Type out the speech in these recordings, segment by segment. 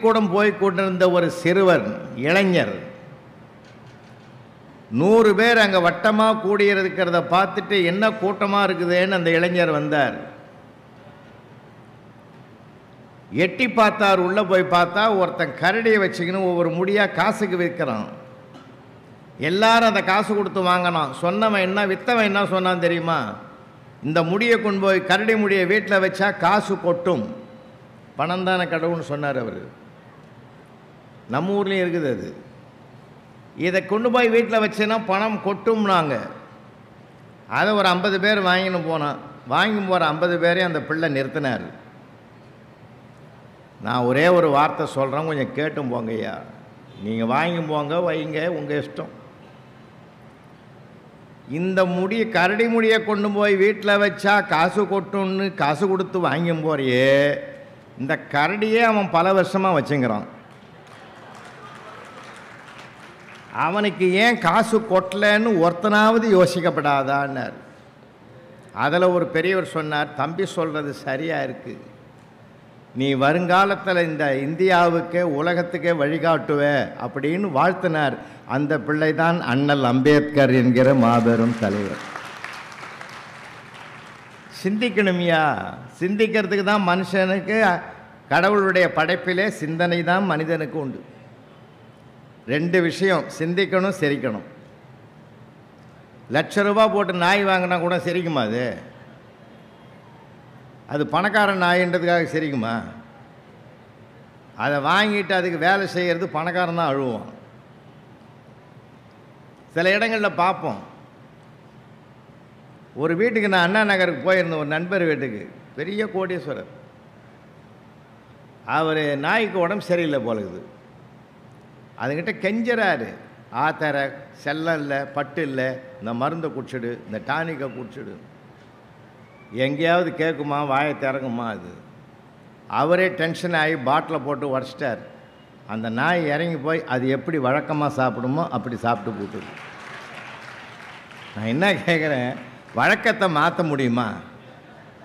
பள்ளிக்கூடம் போய் கொண்டிருந்த ஒரு சிறுவர் இளைஞர் 100 பேர் அங்கே வட்டமாக கூடியிருக்கிறத பார்த்துட்டு என்ன கூட்டமாக இருக்குதுன்னு அந்த இளைஞர் வந்தார். எட்டி பார்த்தார். உள்ளே போய் பார்த்தா ஒருத்தன் கரடியை வச்சுக்கணும் ஒவ்வொரு முடியாக காசுக்கு விற்கிறான். எல்லாரும் அந்த காசு கொடுத்து வாங்கினான். சொன்னவன் என்ன விற்றவன் என்ன சொன்னான் தெரியுமா? இந்த முடியை கொண்டு போய் கரடி முடியை வீட்டில் வச்சா காசு கொட்டும், பணம் தானே கடவுள்னு சொன்னார் அவர். நம்ம ஊர்லேயும் இருக்குது அது. இதை கொண்டு போய் வீட்டில் வச்சேன்னா பணம் கொட்டும்னாங்க. அதை ஒரு 50 பேர் வாங்கின்னு போனான். வாங்கி போகிற 50 பேரையும் அந்த பிள்ளை நிறுத்தினார். நான் ஒரே ஒரு வார்த்தை சொல்கிறேன், கொஞ்சம் கேட்டும் போங்க ஐயா. நீங்கள் வாங்கி போங்க, வைங்க, உங்கள் இஷ்டம். இந்த கரடி முடியை கொண்டு போய் வீட்டில் வச்சா காசு கொட்டும்னு காசு கொடுத்து வாங்கி போறியே, இந்த கரடியே அவன் பல வருஷமாக வச்சுங்கிறான். அவனுக்கு ஏன் காசு கொட்டலன்னு ஒருத்தனாவது யோசிக்கப்படாதான்னார். அதில் ஒரு பெரியவர் சொன்னார், தம்பி சொல்கிறது சரியாக இருக்குது, நீ வருங்காலத்தில் இந்த இந்தியாவுக்கே உலகத்துக்கே வழிகாட்டுவ அப்படின்னு வாழ்த்தினார். அந்த பிள்ளை தான் அண்ணல் அம்பேத்கர் என்கிற மாபெரும் தலைவர். சிந்திக்கணுமையா, சிந்திக்கிறதுக்கு தான் மனுஷனுக்கு கடவுளுடைய படைப்பிலே சிந்தனை தான் மனிதனுக்கு உண்டு. 2 விஷயம், சிந்திக்கணும், சிரிக்கணும். ₹1,00,000 போட்டு நாய் வாங்கினா கூட சிரிக்குமா? அது பணக்காரன் நாயின்றதுக்காக சிரிக்குமா? அதை வாங்கிட்டு அதுக்கு வேலை செய்கிறது பணக்காரன் தான் அழுவான். சில இடங்களில் பார்ப்போம். ஒரு வீட்டுக்கு நான் அண்ணா நகருக்கு போயிருந்தேன், ஒரு நண்பர் வீட்டுக்கு, பெரிய கோடீஸ்வரர். அவர் நாய்க்கு உடம்பு சரியில்லை போலகுது. அதுக்கிட்ட கெஞ்சறாரு, ஆத்தர செல்லம் இல்லை, பட்டு இல்லை, இந்த மருந்தை குடிச்சிடு, இந்த டானிக்கை குடிச்சிடு. எங்கேயாவது கேட்குமா? வாயை திறங்குமா? அது அவரே டென்ஷன் ஆகி பாட்டிலை போட்டு உடச்சிட்டார். அந்த நாய் இறங்கி போய் அது எப்படி வழக்கமாக சாப்பிடுமோ அப்படி சாப்பிட்டு போட்டுது. நான் என்ன கேட்குறேன், வழக்கத்தை மாற்ற முடியுமா?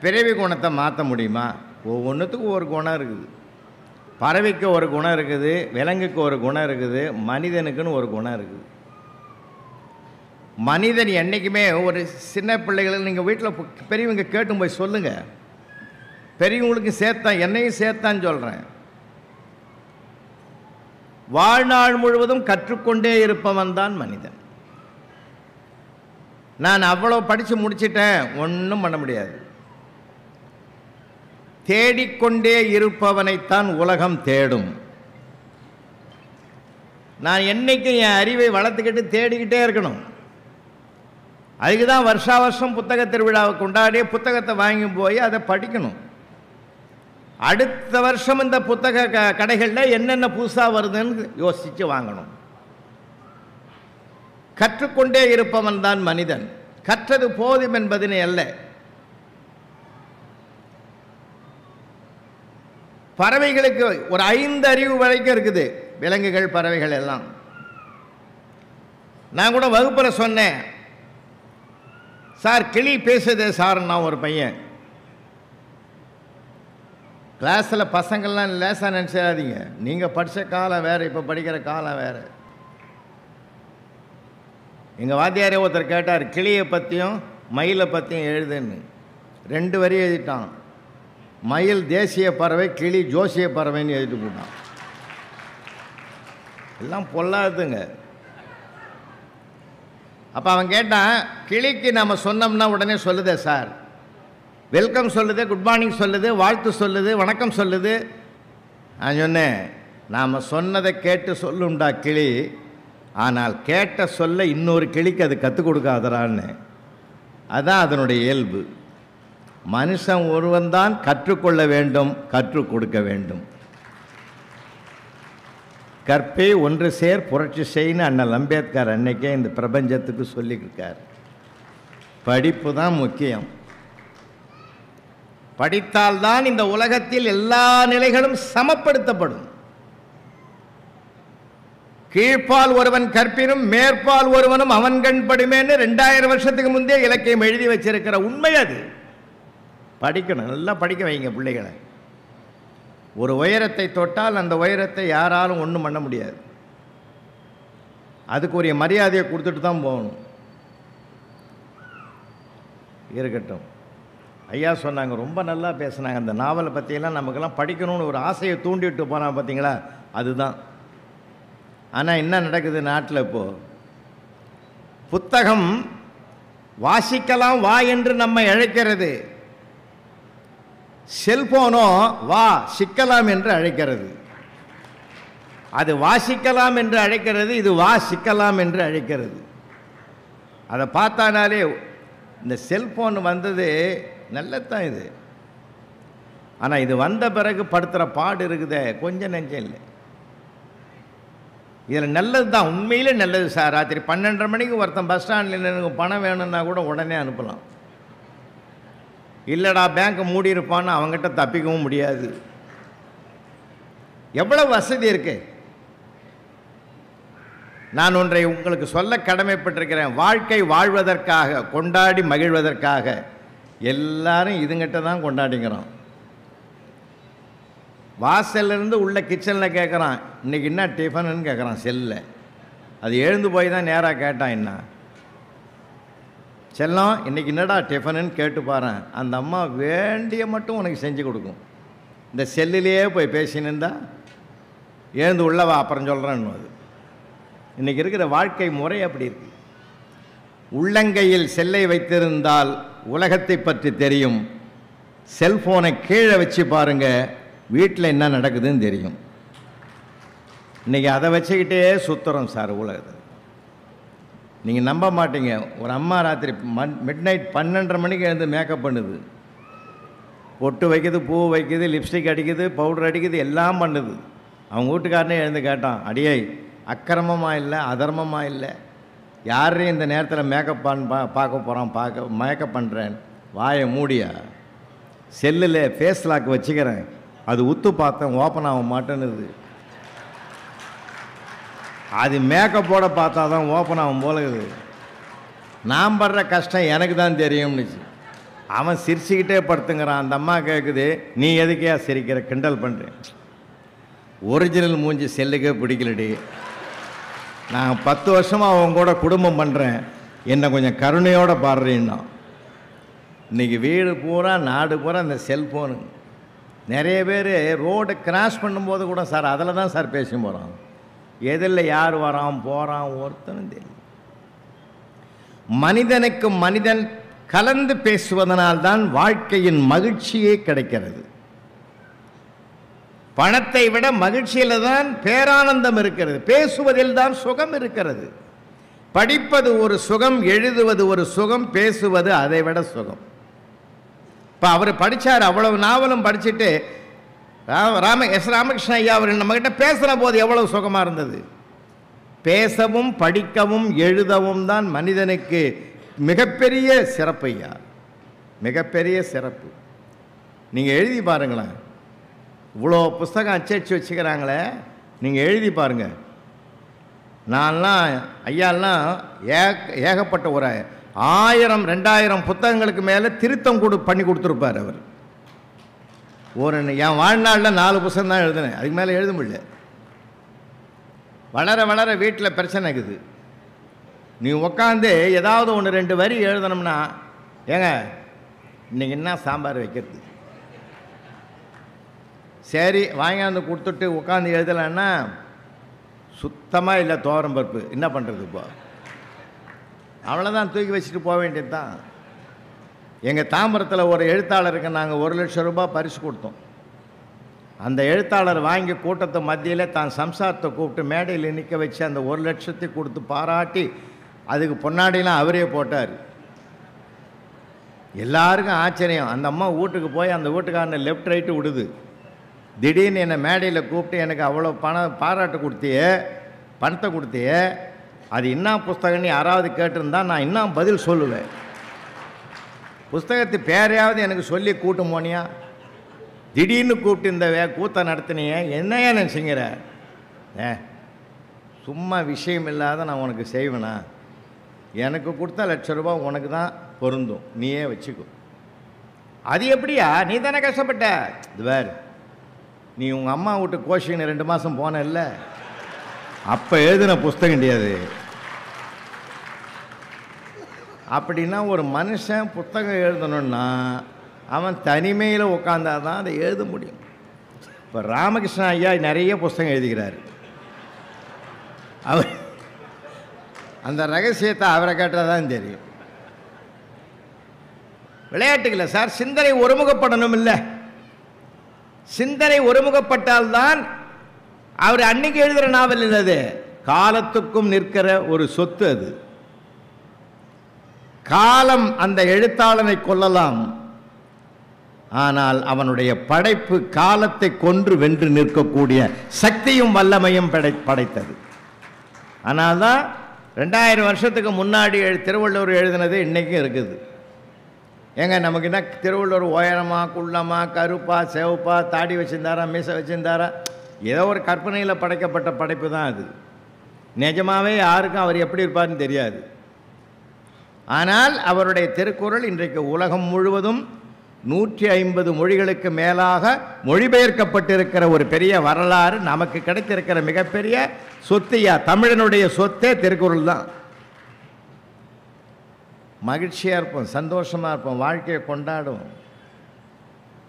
பிறவி குணத்தை மாற்ற முடியுமா? ஒவ்வொன்றுத்துக்கும் ஒரு குணம் இருக்குது. பறவைக்கு ஒரு குணம் இருக்குது, விலங்குக்கு ஒரு குணம் இருக்குது, மனிதனுக்குன்னு ஒரு குணம் இருக்குது. மனிதன் என்றைக்குமே ஒரு சின்ன பிள்ளைகள் நீங்கள் வீட்டில் பெரியவங்க கேட்டும் போய் சொல்லுங்கள். பெரியவங்களுக்கு சேர்த்தான், என்னையும் சேர்த்தான்னு சொல்கிறேன். வாழ்நாள் முழுவதும் கற்றுக்கொண்டே இருப்பவன் தான் மனிதன். நான் அவ்வளோ படித்து முடிச்சிட்டேன், ஒன்றும் பண்ண முடியாது. தேடிக்கொண்டே இருப்பவனைத்தான் உலகம் தேடும். நான் என்னைக்கும் என் அறிவை வளர்த்துக்கிட்டு தேடிக்கிட்டே இருக்கணும். அதுக்கு தான் வருஷா வருஷம் புத்தக திருவிழாவை கொண்டாடி புத்தகத்தை வாங்கி போய் அதை படிக்கணும். அடுத்த வருஷம் இந்த புத்தக கடைகளில் என்னென்ன புதுசாக வருதுன்னு யோசித்து வாங்கணும். கற்றுக்கொண்டே இருப்பவன் தான் மனிதன். கற்றது போதும் என்பதனை அல்ல. பறவைகளுக்கு ஒரு 5 அறிவு வரைக்கும் இருக்குது, விலங்குகள் பறவைகள் எல்லாம். நான் கூட வகுப்பில் சொன்னேன், சார் கிளி பேசுதே சார்னா ஒரு பையன். கிளாஸில் பசங்கள்லாம் லேசாக நினச்சிடாதீங்க, நீங்கள் படித்த காலம் வேறு, இப்போ படிக்கிற காலம் வேறு. எங்கள் வாத்தியாரே ஒருத்தர் கேட்டார், கிளியை பற்றியும் மயிலை பற்றியும் எழுதுன்னு. 2 வரி எழுதிட்டான். மயில் தேசிய பறவை, கிளி ஜோசிய பறவைன்னு எழுதிட்டு போட்டான். எல்லாம் பொல்லாதுங்க. அப்போ அவன் கேட்டான், கிளிக்கு நம்ம சொன்னோம்னா உடனே சொல்லுதே சார், வெல்கம் சொல்லுது, குட் மார்னிங் சொல்லுது, வாழ்த்து சொல்லுது, வணக்கம் சொல்லுது. நான் சொன்னேன், நாம் சொன்னதை கேட்டு சொல்லுண்டா கிளி, ஆனால் கேட்ட சொல்ல இன்னொரு கிளிக்கு அது கற்றுக் கொடுக்காதரான்னு. அதுதான் அதனுடைய இயல்பு. மனுஷன் ஒருவன் தான் கற்றுக்கொள்ள வேண்டும், கற்றுக் கொடுக்க வேண்டும். கற்பே ஒன்று சேர் புரட்சி செய்யன்னு அண்ணல் அம்பேத்கர் அன்னைக்கே இந்த பிரபஞ்சத்துக்கு சொல்லியிருக்கார். படிப்பு தான் முக்கியம். படித்தால்தான் இந்த உலகத்தில் எல்லா நிலைகளும் சமப்படுத்தப்படும். கீழ்ப்பால் ஒருவன் கற்பினும் மேற்பால் ஒருவனும் அவன் கண் படுமேன்னு 2000 வருஷத்துக்கு முந்தைய இலக்கியம் எழுதி வச்சிருக்கிற உண்மை அது. படிக்கணும், நல்லா படிக்க வைங்க பிள்ளைகளை. ஒரு உயரத்தை தொட்டால் அந்த உயரத்தை யாராலும் ஒன்றும் பண்ண முடியாது. அதுக்குரிய மரியாதையை கொடுத்துட்டு தான் போகணும். இருக்கட்டும். ஐயா சொன்னாங்க, ரொம்ப நல்லா பேசுனாங்க. அந்த நாவலை பற்றியெல்லாம் நமக்கெல்லாம் படிக்கணும்னு ஒரு ஆசையை தூண்டிவிட்டு போனால் பார்த்தீங்களா, அதுதான். ஆனால் என்ன நடக்குது நாட்டில் இப்போது? புத்தகம் வாசிக்கலாம் வா என்று நம்மை அழைக்கிறது, செல்போனோ வா சிக்கலாம் என்று அழைக்கிறது. அது வாசிக்கலாம் என்று அழைக்கிறது, இது வா சிக்கலாம் என்று அழைக்கிறது. அதை பார்த்தானாலே இந்த செல்போன் வந்தது நல்லதான் இது. ஆனால் இது வந்த பிறகு படுத்துகிற பாடு இருக்குதே கொஞ்சம் நெஞ்சம் இல்லை. இதில் நல்லது தான், உண்மையிலே நல்லது சார். ராத்திரி 12:30 மணிக்கு ஒருத்தன் பஸ் ஸ்டாண்டில் எனக்கு பணம் வேணும்னா கூட உடனே அனுப்பலாம். இல்லைடா பேங்க் மூடி இருப்பான்னு அவங்ககிட்ட தப்பிக்கவும் முடியாது. எவ்வளோ வசதி இருக்கு. நான் ஒன்றை உங்களுக்கு சொல்ல கடமைப்பட்டிருக்கிறேன். வாழ்க்கை வாழ்வதற்காக, கொண்டாடி மகிழ்வதற்காக எல்லாரும் இதுங்கிட்ட தான் கொண்டாடிக்கிறோம். வாசல்லேருந்து உள்ள கிச்சனில் கேட்குறான், இன்றைக்கி என்ன டிஃபனுன்னு கேட்குறான் செல்லில். அது எழுந்து போய் தான் நேராக கேட்டான், என்ன செல்லம் இன்றைக்கி என்னடா டிஃபனுன்னு கேட்டு பாறேன். அந்த அம்மா வேண்டிய மட்டும் உனக்கு செஞ்சு கொடுக்கும். இந்த செல்லிலேயே போய் பேசினிருந்தா எழுந்து உள்ளவா அப்புறம் சொல்கிறேன்னு. அது இன்றைக்கி இருக்கிற வாழ்க்கை முறை அப்படி இருக்கு. உள்ளங்கையில் செல்லை வைத்திருந்தால் உலகத்தை பற்றி தெரியும். செல்ஃபோனை கீழே வச்சு பாருங்கள், வீட்டில் என்ன நடக்குதுன்னு தெரியும். இன்றைக்கி அதை வச்சுக்கிட்டே சுற்றுறோம் சார் உலகத்தை. நீங்கள் நம்ப மாட்டீங்க, ஒரு அம்மா ராத்திரி மிட்-நைட் 12:30 மணிக்கு எழுந்து மேக்கப் பண்ணுது. பொட்டு வைக்குது, பூ வைக்குது, லிப்ஸ்டிக் அடிக்குது, பவுடர் அடிக்குது, எல்லாம் பண்ணுது. அவங்க வீட்டுக்காரனே எழுந்து கேட்டான், அடியே அக்கிரமமாக இல்லை, அதர்மமாக இல்லை, யாரையும் இந்த நேரத்தில் மேக்கப் பார்க்க போகிறான், மேக்கப் பண்ணுறேன். வாயை மூடியா, செல்லில் ஃபேஸ் லாக் வச்சுக்கிறேன், அது உத்து பார்த்தேன் ஓப்பன் ஆக மாட்டேன்னுது. அது மேக்கப்போட பார்த்தா தான் ஓப்பன் ஆகும் போலகுது. நான் படுற கஷ்டம் எனக்கு தான் தெரியும்னுச்சு. அவன் சிரிச்சுக்கிட்டே படுத்துங்கிறான். அந்த அம்மா கேட்குது, நீ எதுக்கே சிரிக்கிற, கிண்டல் பண்ணுறேன். ஒரிஜினல் மூஞ்சி செல்லுக்கே பிடிக்கலடி. நான் 10 வருஷமாக அவங்க கூட குடும்பம் பண்ணுறேன், என்னை கொஞ்சம் கருணையோடு பாடுறேன்னா. இன்றைக்கி வீடு பூரா நாடு பூரா இந்த செல்ஃபோனு. நிறைய பேர் ரோடு கிராஸ் பண்ணும்போது கூட சார் அதில் தான் சார் பேசி போகிறான். எதில் யார் வரான் போகிறான் ஒருத்தனும் தெரியும். மனிதனுக்கு மனிதன் கலந்து பேசுவதனால்தான் வாழ்க்கையின் மகிழ்ச்சியே கிடைக்கிறது. பணத்தை விட மகிழ்ச்சியில் தான் பேரானந்தம் இருக்கிறது. பேசுவதில் தான் சுகம் இருக்கிறது. படிப்பது ஒரு சுகம், எழுதுவது ஒரு சுகம், பேசுவது அதை விட சுகம். இப்போ அவர் படித்தார், அவ்வளவு நாவலும் படிச்சுட்டு ராமகிருஷ்ண ஐயா அவர் நம்மகிட்ட பேசுகிற போது எவ்வளவு சுகமாக இருந்தது. பேசவும் படிக்கவும் எழுதவும் தான் மனிதனுக்கு மிகப்பெரிய சிறப்பு ஐயா, மிகப்பெரிய சிறப்பு. நீங்கள் எழுதி பாருங்களேன், இவ்வளோ புஸ்தகம் அச்சடிச்சு வச்சுக்கிறாங்களே, நீங்கள் எழுதி பாருங்கள். நான்லாம் ஐயாலாம் ஏகப்பட்ட ஒரு 1000-2000 புத்தகங்களுக்கு மேலே திருத்தம் பண்ணி கொடுத்துருப்பார் அவர். என் வாழ்நாளில் 4 புத்தகம் தான் எழுதினேன், அதுக்கு மேலே எழுத முடியல. வளர வளர வீட்டில் பிரச்சனை இருக்குது. நீ உட்காந்து ஏதாவது 1-2 வரி எழுதணும்னா, ஏங்க இன்றைக்கி என்ன சாம்பார் வைக்கிறது, சரி வாங்கியாந்து கொடுத்துட்டு உட்காந்து எழுதலைன்னா சுத்தமாக இல்லை துவரம் பருப்பு, என்ன பண்ணுறது இப்போ? அவ்வளோதான், தூக்கி வச்சுட்டு போக வேண்டியது தான். எங்கள் தாம்பரத்தில் ஒரு எழுத்தாளருக்கு நாங்கள் 1 லட்சம் ரூபாய் பரிசு கொடுத்தோம். அந்த எழுத்தாளர் வாங்கி கூட்டத்தை மத்தியில் தான் சம்சாரத்தை கூப்பிட்டு மேடையில் நிற்க வச்சு அந்த 1 லட்சத்தை கொடுத்து பாராட்டி அதுக்கு பொன்னாடிலாம் அவரே போட்டார். எல்லாருக்கும் ஆச்சரியம். அந்த அம்மா வீட்டுக்கு போய் அந்த வீட்டுக்காரனை லெஃப்ட் ரைட்டு விடுது. திடீர்னு என்னை மேடையில் கூப்பிட்டு எனக்கு அவ்வளோ பாராட்டு கொடுத்தியே, பணத்தை கொடுத்தியே, அது என்ன புஸ்தகம்னு யாராவது கேட்டிருந்தா நான் இன்னும் பதில் சொல்லுவேன். புஸ்தகத்து பேரையாவது எனக்கு சொல்லி கூட்டு போனியா, திடீர்னு கூப்பிட்டு இந்த கூத்தை நடத்தினியே, என்னையா நினச்சிங்கிற? சும்மா விஷயம் இல்லாத நான் உனக்கு செய்வேனா? எனக்கு கொடுத்தா 1 லட்சம் ரூபாய் உனக்கு தான் பொருந்தும், நீயே வச்சுக்கோ. அது எப்படியா, நீ தானே கஷ்டப்பட்ட. இது வேறு நீ உங்கள் அம்மா வீட்டு கோஷின்னு 2 மாதம் போனல்ல, அப்போ எழுதின புஸ்தகம் கிடையாது. அப்படின்னா ஒரு மனுஷன் புத்தகம் எழுதணுன்னா அவன் தனிமையில் உட்காந்தா தான் அதை எழுத முடியும். இப்போ ராமகிருஷ்ண ஐயா நிறைய புஸ்தகம் எழுதுகிறார். அவர் அந்த ரகசியத்தை அவரை கேட்டால் தான் தெரியும். விளையாட்டுகளை சார், சிந்தனை ஒருமுகப்படணும். இல்லை, சிந்தனை ஒருமுகப்பட்டால்தான் அவர் அன்னைக்கு எழுதுகிற நாவல் இல்லது, காலத்துக்கும் நிற்கிற ஒரு சொத்து. அது காலம் அந்த எழுத்தாளனை கொல்லலாம், ஆனால் அவனுடைய படைப்பு காலத்தை கொன்று வென்று நிற்கக்கூடிய சக்தியும் வல்லமையும் படைத்தது. ஆனால் தான் 2000 வருஷத்துக்கு முன்னாடி திருவள்ளுவர் எழுதினது இன்றைக்கும் இருக்குது. ஏங்க நமக்கு என்ன திருவள்ளுவர் உயரமா குள்ளமா கருப்பா சிவப்பா தாடி வச்சுருந்தாரா மீசை வச்சுருந்தாரா? ஏதோ ஒரு கற்பனையில் படைக்கப்பட்ட படைப்பு தான் அது. நிஜமாகவே யாருக்கும் அவர் எப்படி இருப்பார்னு தெரியாது. ஆனால் அவருடைய திருக்குறள் இன்றைக்கு உலகம் முழுவதும் 150 மொழிகளுக்கு மேலாக மொழிபெயர்க்கப்பட்டிருக்கிற ஒரு பெரிய வரலாறு நமக்கு கிடைத்திருக்கிற மிகப்பெரிய சொத்தியா. தமிழனுடைய சொத்தே திருக்குறள் தான். மகிழ்ச்சியாக இருப்போம், சந்தோஷமாக இருப்போம், வாழ்க்கையை கொண்டாடுவோம்.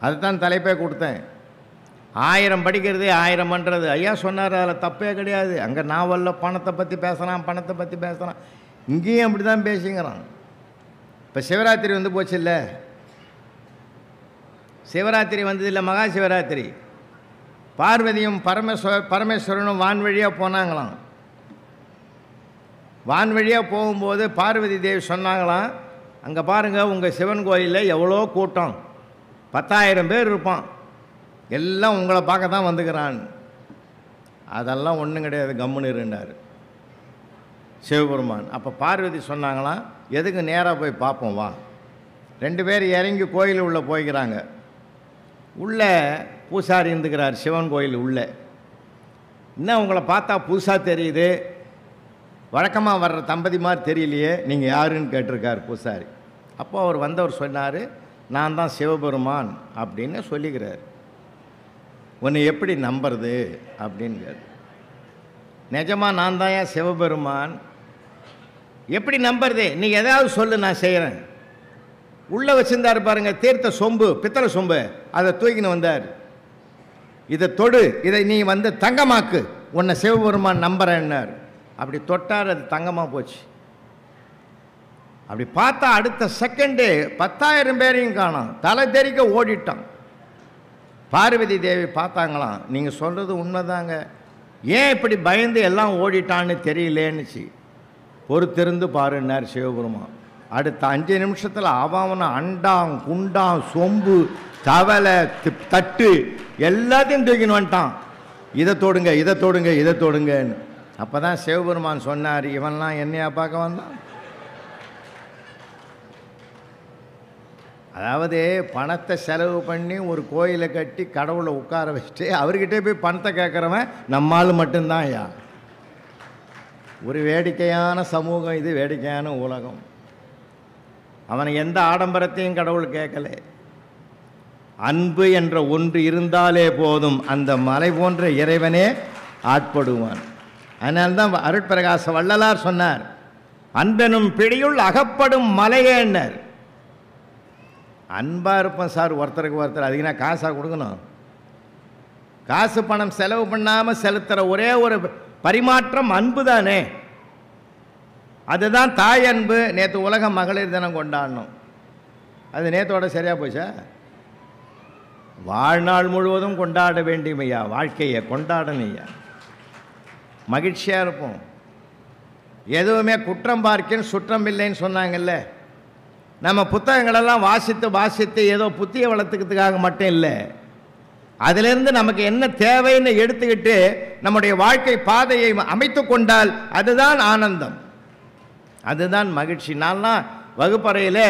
அதுதான் தலைப்பே கொடுத்தேன். 1000 படிக்கிறது 1000 பண்ணுறது. ஐயா சொன்னார், அதில் தப்பே கிடையாது. அங்கே நாவலில் பணத்தை பற்றி பேசுகிறான், பணத்தை பற்றி பேசுகிறான், இங்கேயும் அப்படி தான் பேசிங்கிறான். இப்போ சிவராத்திரி வந்து போச்சு இல்லை, சிவராத்திரி வந்ததில்லை, மகா சிவராத்திரி. பார்வதியும் பரமேஸ்வரனும் வான் வழியாக போனாங்களாம். வான் வழியாக போகும்போது பார்வதி தேவி சொன்னாங்களாம், அங்கே பாருங்கள் உங்கள் சிவன் கோயிலில் எவ்வளோ கூட்டம், 10,000 பேர் இருப்பான், எல்லாம் உங்களை பார்க்க தான் வந்துக்கிறான். அதெல்லாம் ஒன்றும் கிடையாது, கம்முன்னு இருந்தார் சிவபெருமான். அப்போ பார்வதி சொன்னாங்களாம், எதுக்கு நேராக போய் பார்ப்போம் வா. 2 பேர் இறங்கி கோயில் உள்ளே போய்க்கிறாங்க. உள்ளே பூசாரி இருந்துக்கிறார் சிவன் கோயில் உள்ளே. இன்னும் உங்களை பார்த்தா புதுசாக தெரியுது, வழக்கமாக வர்ற தம்பதி மாதிரி தெரியலையே, நீங்கள் யாருன்னு கேட்டிருக்கார் பூசாரி. அப்போ அவர் வந்தவர் சொன்னார், நான் தான் சிவபெருமான் அப்படின்னு சொல்லிக்கிறார். உன்னை எப்படி நம்புறது அப்படின்னு கேட்டு, நிஜமாக நான் தான் ஏன் சிவபெருமான், எப்படி நம்புறது, நீ ஏதாவது சொல்லு நான் செய்கிறேன். உள்ளே வச்சுருந்தார் பாருங்க தீர்த்த சொம்பு, பித்தளை சொம்பு, அதை தூக்கின்னு வந்தார். இதை தொடு, இதை நீ வந்து தங்கமாக்கு, உன்னை சிவபெருமான் நம்புறேன்னார். அப்படி தொட்டார், அது தங்கமாக போச்சு. அப்படி பார்த்தா அடுத்த செகண்டு 10,000 பேரையும் காணோம், தலை தெறிக்க ஓடிட்டான். பார்வதி தேவி பார்த்தாங்களாம், நீங்கள் சொல்கிறது உண்மைதாங்க, ஏன் இப்படி பயந்து எல்லாம் ஓடிட்டான்னு தெரியலேன்னுச்சு. பொறுத்திருந்து பாருன்னார் சிவபெருமான். அடுத்த 5 நிமிஷத்தில் அவனை அண்டாம் குண்டாம் சொம்பு தவலை தட்டு எல்லாத்தையும் தூக்கின்னு வந்துட்டான். இதை தொடுங்க இதை தொடுங்க இதை தொடுங்கன்னு. அப்போ தான் சிவபெருமான் சொன்னார், இவன்லாம் என்னையா பார்க்க வந்தான். அதாவது பணத்தை செலவு பண்ணி ஒரு கோயிலை கட்டி கடவுளை உட்கார வச்சுட்டு அவர்கிட்டே போய் பணத்தை கேட்குறவன் நம்மால் மட்டும்தான். ஐயா, ஒரு வேடிக்கையான சமூகம் இது, வேடிக்கையான உலகம். அவனை எந்த ஆடம்பரத்தையும் கடவுள் கேட்கல. அன்பு என்ற ஒன்று இருந்தாலே போதும், அந்த மலை போன்ற இறைவனே ஆட்படுவான். அதனால்தான் அருட்பிரகாச வள்ளலார் சொன்னார், அன்பெனும் பிடியுள் அகப்படும் மலையேன்னர். அன்பாக இருப்போம் சார் ஒருத்தருக்கு ஒருத்தர், அதுக்குன்னா காசாக கொடுக்கணும். காசு பணம் செலவு பண்ணாமல் செலுத்துகிற ஒரே ஒரு பரிமாற்றம் அன்பு தானே. அதுதான் தாய் அன்பு. நேற்று உலக மகளிர் தினம் கொண்டாடணும், அது நேற்றோட சரியாக போச்சா? வாழ்நாள் முழுவதும் கொண்டாட வேண்டியமையா, வாழ்க்கையை கொண்டாடணையா, மகிழ்ச்சியாக இருப்போம். எதுவுமே குற்றம் பார்க்கின் சுற்றம் இல்லைன்னு சொன்னாங்கல்ல. நம்ம புத்தகங்களெல்லாம் வாசித்து வாசித்து ஏதோ புத்தியை வளர்த்துக்கிறதுக்காக மட்டும் இல்லை, அதிலிருந்து நமக்கு என்ன தேவைன்னு எடுத்துக்கிட்டு நம்முடைய வாழ்க்கை பாதையை அமைத்து கொண்டால் அதுதான் ஆனந்தம், அதுதான் மகிழ்ச்சி. நான்லாம் வகுப்பறையில்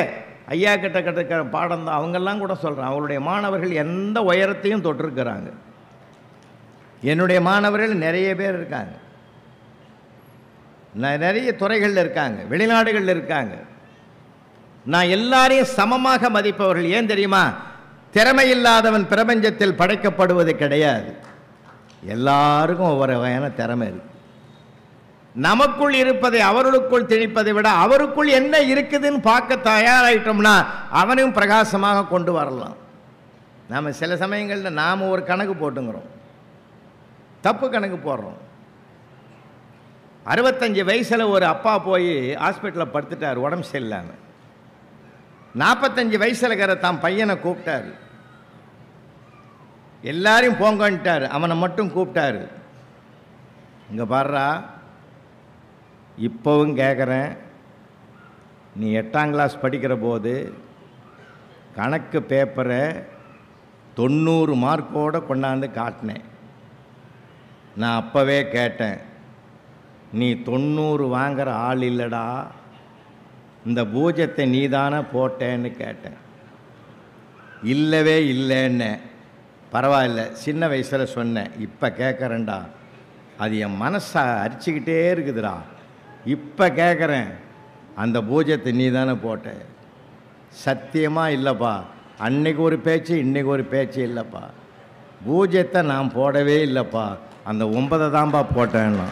ஐயா கிட்ட கிட்ட பாடம் தான், அவங்கெல்லாம் கூட சொல்கிறேன், அவங்களுடைய மாணவர்கள் எந்த உயரத்தையும் தொட்டிருக்கிறாங்க. என்னுடைய மாணவர்கள் நிறைய பேர் இருக்காங்க, நிறைய துறைகளில் இருக்காங்க, வெளிநாடுகளில் இருக்காங்க. நான் எல்லாரையும் சமமாக மதிப்பவர்கள். ஏன் தெரியுமா? திறமையில்லாதவன் பிரபஞ்சத்தில் படைக்கப்படுவது கிடையாது. எல்லாருக்கும் ஒவ்வொரு வகையான திறமை இருக்கு. நமக்குள் இருப்பதை அவர்களுக்குள் திணிப்பதை விட அவருக்குள் என்ன இருக்குதுன்னு பார்க்க தயாராயிட்டோம்னா அவனையும் பிரகாசமாக கொண்டு வரலாம். நாம் சில சமயங்களில் நாம் ஒரு கணக்கு போட்டுங்கிறோம், தப்பு கணக்கு போடுறோம். 65 வயசில் ஒரு அப்பா போய் ஹாஸ்பிட்டலில் படுத்துட்டார், உடம்பு சரியில்லாமல். 45 வயசில் இருக்கிற தான் பையனை கூப்பிட்டாரு, எல்லாரையும் போங்கன்ட்டார், அவனை மட்டும் கூப்பிட்டாரு. இங்கே பாடுறா, இப்போவும் கேட்குறேன், நீ 8ஆம் கிளாஸ் படிக்கிற போது கணக்கு பேப்பரை 90 மார்க்கோடு கொண்டாந்து காட்டினேன். நான் அப்போவே கேட்டேன், நீ 90 வாங்குகிற ஆள் இல்லைடா, இந்த பூஜ்யத்தை நீ தானே போட்டேன்னு கேட்டேன். இல்லவே இல்லைன்னு. பரவாயில்ல, சின்ன வயசில் சொன்னேன், இப்போ கேட்குறேன்டா, அது என் மனசை அரிச்சிக்கிட்டே இருக்குதுடா. இப்போ கேட்குறேன், அந்த பூஜ்யத்தை நீ தானே போட்ட. சத்தியமாக இல்லைப்பா, அன்னைக்கு ஒரு பேச்சு இன்றைக்கி ஒரு பேச்சு இல்லைப்பா, பூஜ்யத்தை நான் போடவே இல்லைப்பா, அந்த 9 தான்ப்பா போட்டேன்னா.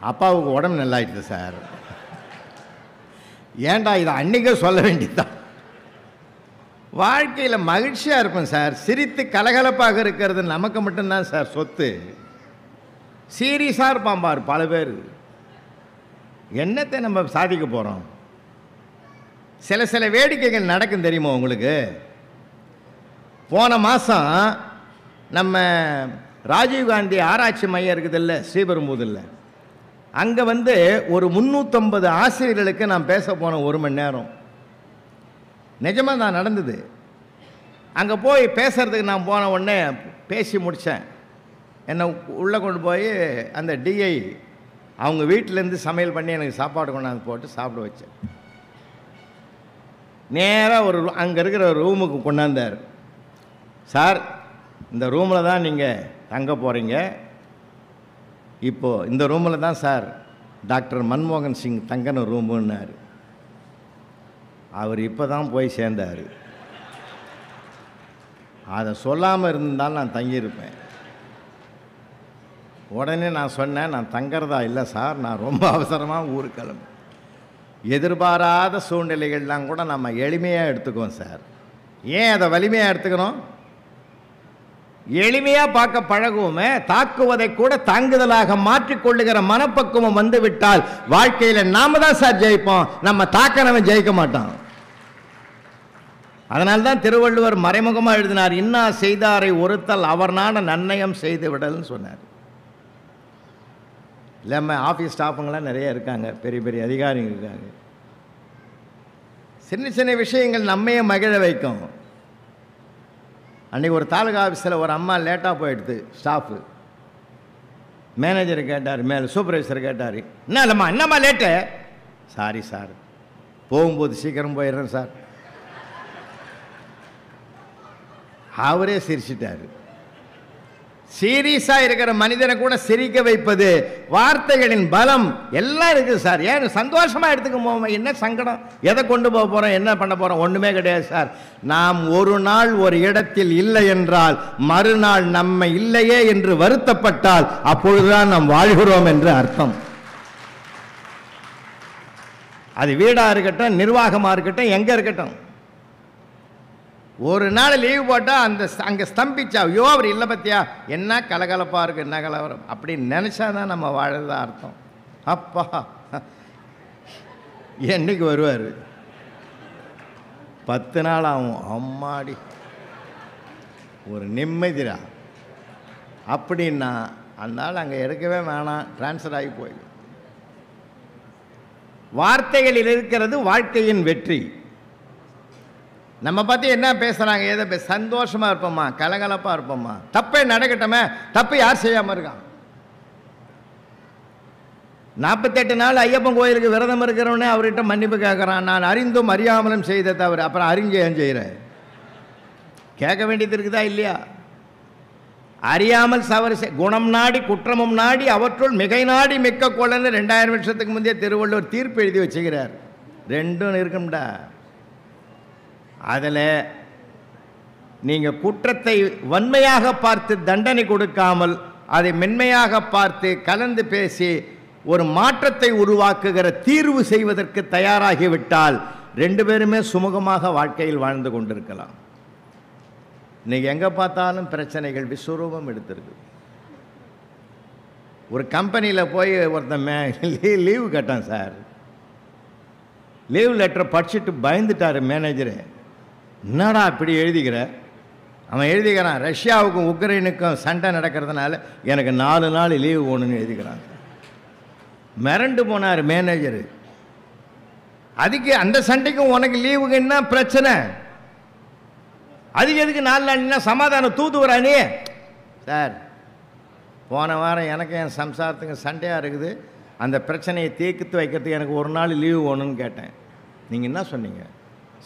அப்பாவுக்கு உடம்பு நல்லாயிடுது சார். ஏன்டா இதை அன்றைக்கே சொல்ல வேண்டியதுதான். வாழ்க்கையில் மகிழ்ச்சியாக இருக்கும் சார், சிரித்து கலகலப்பாக இருக்கிறது நமக்கு மட்டும்தான் சார் சொத்து. சீரியஸாக இருப்பான் பார் பல பேர். என்னத்தை நம்ம சாதிக்க போகிறோம்? சில வேடிக்கைகள் நடக்கும் தெரியுமா உங்களுக்கு? போன மாதம் நம்ம ராஜீவ்காந்தி ஆராய்ச்சி மையம் இருக்குதில்ல ஸ்ரீபெரும்புதூரில், அங்கே ஒரு 350 ஆசிரியர்களுக்கு நான் பேச போனேன் 1 மணி நேரம். நிஜமாக தான் நடந்தது. அங்கே போய் பேசுகிறதுக்கு நான் போன உடனே பேசி முடித்தேன். என்னை உள்ளே கொண்டு போய் அந்த டிஐ அவங்க வீட்டிலேருந்து சமையல் பண்ணி எனக்கு சாப்பாடு கொண்டாந்து போட்டு சாப்பிட வச்சேன். நேராக அங்கே இருக்கிற ஒரு ரூமுக்கு கொண்டாந்தார். சார், இந்த ரூமில் தான் நீங்கள் தங்க போகிறீங்க. இப்போது இந்த ரூமில் தான் சார் டாக்டர் மன்மோகன் சிங் தங்கின ரூமுன்னார். அவர் இப்போ தான் போய் சேர்ந்தார். அதை சொல்லாமல் இருந்தால் நான் தங்கியிருப்பேன். உடனே நான் சொன்னேன், நான் தங்கிறதா இல்லை சார், நான் ரொம்ப அவசரமாக ஊருக்கு கிளம்பு. எதிர்பாராத சூழ்நிலைகள்லாம் கூட நம்ம எளிமையாக எடுத்துக்குவோம் சார். ஏன் அதை வலிமையாக எடுத்துக்கிறோம்? எளிமையாக பார்க்க பழகுவோமே. தாக்குவதை கூட தாங்குதலாக மாற்றிக்கொள்ளுகிற மனப்பக்குவம் வந்துவிட்டால் வாழ்க்கையில் நாம தான் சார் ஜெயிப்போம், நம்ம தாக்கனவன் ஜெயிக்க மாட்டான். அதனால்தான் திருவள்ளுவர் மறைமுகமாக எழுதினார், இன்னா செய்தாரை ஒருத்தல் அவர் நாட நன்னயம் செய்து விடல்னு சொன்னார். இல்லாமல் ஆஃபீஸ் ஸ்டாஃபுங்களாம் நிறைய இருக்காங்க, பெரிய பெரிய அதிகாரிகள் இருக்காங்க. சின்ன சின்ன விஷயங்கள் நம்மையே மகிழ வைக்கும். அன்றைக்கி ஒரு தாலுகா ஆஃபீஸில் ஒரு அம்மா லேட்டாக போயிடுது. ஸ்டாஃபு மேனேஜர் கேட்டார், மேலே சூப்பர்வைசர் கேட்டார், என்ன இல்லைம்மா என்னம்மா லேட்டு? சாரி சார், போகும்போது சீக்கிரம் போயிடுறேன் சார். அவரே சிரிச்சிட்டார். சீரியஸாக இருக்கிற மனிதனை கூட சிரிக்க வைப்பது வார்த்தைகளின் பலம் எல்லாம் இருக்குது சார். ஏன் சந்தோஷமாக எடுத்துக்க போவோம், என்ன சங்கடம், எதை கொண்டு போக போகிறோம், என்ன பண்ண போகிறோம், ஒன்றுமே கிடையாது சார். நாம் ஒரு நாள் ஒரு இடத்தில் இல்லை என்றால் மறுநாள் நம்ம இல்லையே என்று வருத்தப்பட்டால் அப்பொழுதுதான் நாம் வாழ்கிறோம் என்று அர்த்தம். அது வீடாக இருக்கட்டும், நிர்வாகமாக இருக்கட்டும், எங்கே இருக்கட்டும். ஒரு நாள் லீவு போட்டால் அங்கே ஸ்தம்பிச்சா, ஐயோ அவர் இல்லை பற்றியா, என்ன கலகலப்பாக இருக்குது, என்ன கலவரம் அப்படின்னு நினச்சா தான் நம்ம வாழறதா அர்த்தம். அப்பா என்னைக்கு வருவார்? 10 நாள் ஆகும். அம்மாடி ஒரு நிம்மதிரா அப்படின்னா அந்த நாள் அங்கே எடுக்கவே வேணாம், டிரான்ஸ்ஃபர் ஆகி போயிடும். வார்த்தைகளில் இருக்கிறது வாழ்க்கையின் வெற்றி. நம்ம பற்றி என்ன பேசுகிறாங்க, ஏதோ சந்தோஷமாக இருப்போம்மா, கலகலப்பாக இருப்போம்மா, தப்பே நடக்கட்டுமே, தப்பு யார் செய்யாமல் இருக்கான்? 48 நாள் ஐயப்பன் கோயிலுக்கு விரதம் இருக்கிறவனே அவர்கிட்ட மன்னிப்பு கேட்குறான், நான் அறிந்தும் அறியாமலும் செய்த தவிர. அப்புறம் அறிஞ்சு ஏன் செய்கிறேன்? கேட்க வேண்டியது இருக்குதா இல்லையா? அறியாமல் தவறு குணம் நாடி குற்றமும் நாடி அவற்றுள் மிகை நாடி மிக்க கொள்ளன்னு 2000 வருஷத்துக்கு முந்தைய திருவள்ளுவர் தீர்ப்பு எழுதி வச்சுக்கிறார். ரெண்டும் இருக்கும்டா. அதில் நீங்கள் குற்றத்தை வன்மையாக பார்த்து தண்டனை கொடுக்காமல் அதை மென்மையாக பார்த்து கலந்து பேசி ஒரு மாற்றத்தை உருவாக்குகிற தீர்வு செய்வதற்கு தயாராகிவிட்டால் ரெண்டு பேருமே சுமூகமாக வாழ்க்கையில் வாழ்ந்து கொண்டிருக்கலாம். இன்றைக்கி எங்கே பார்த்தாலும் பிரச்சனைகள் விஸ்வரூபம் எடுத்திருக்கு. ஒரு கம்பெனியில் போய் ஒருத்தன் லீவு கேட்டான் சார். லீவ் லெட்டரை படிச்சுட்டு பயந்துட்டார் மேனேஜரு. என்னடா இப்படி எழுதிக்கிற? அவன் எழுதிக்கிறான், ரஷ்யாவுக்கும் உக்ரைனுக்கும் சண்டை நடக்கிறதுனால எனக்கு 4 நாள் லீவு வேணும்னு எழுதிக்கிறான். மிரண்டு போனார் மேனேஜரு. அதுக்கு அந்த சண்டைக்கும் உனக்கு லீவுக்கு என்ன பிரச்சனை? அதுக்கு எதுக்கு 4 நாள்னா சமாதானம் தூதுவரானே? சார், போன வாரம் எனக்கு என் சம்சாரத்துக்கு சண்டையாக இருக்குது, அந்த பிரச்சனையை தீர்த்து வைக்கிறதுக்கு எனக்கு 1 நாள் லீவு வேணும்னு கேட்டேன். நீங்கள் என்ன சொன்னீங்க?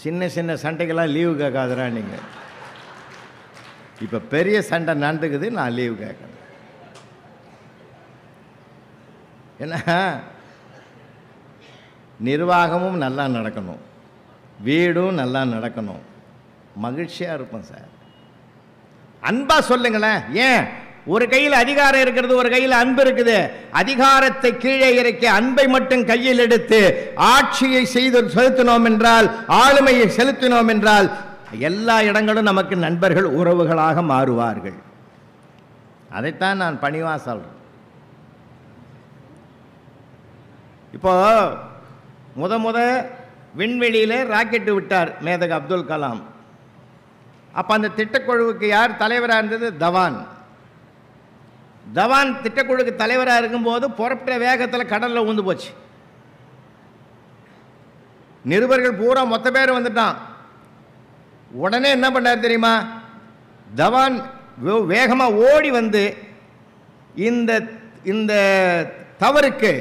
சின்ன சின்ன சண்டைக்கெல்லாம் லீவு கேட்காதரா நீங்கள். இப்போ பெரிய சண்டை நடந்துக்குது, நான் லீவு கேட்கணும். ஏன்னா நிர்வாகமும் நல்லா நடக்கணும், வீடும் நல்லா நடக்கணும், மகிழ்ச்சியாக இருப்போம் சார். அன்பாக சொல்லுங்களேன். ஏன் ஒரு கையில் அதிகாரம் இருக்கிறது, ஒரு கையில் அன்பு இருக்குது. அதிகாரத்தை கீழே இறக்கி அன்பை மட்டும் கையில் எடுத்து ஆட்சியை செலுத்தினோம் என்றால், ஆளுமையை செலுத்தினோம் என்றால் எல்லா இடங்களும் நமக்கு நண்பர்கள் உறவுகளாக மாறுவார்கள். அதைத்தான் நான் பணிவா சொல்றேன். இப்போ முத விண்வெளியில் ராக்கெட்டு விட்டார் மேதகு அப்துல் கலாம். அப்போ அந்த திட்டக்குழுவுக்கு யார் தலைவராக இருந்தது? தவான். தவான் திட்டக்குழுக்கு தலைவராக இருக்கும்போது புறப்பட்ட வேகத்தில் கடலில் ஊந்து போச்சு. நிருபர்கள் பூரா மொத்த பேர் வந்துட்டான். உடனே என்ன பண்ணார் தெரியுமா? தவான் வேகமாக ஓடி வந்து இந்த இந்த தவறுக்கு,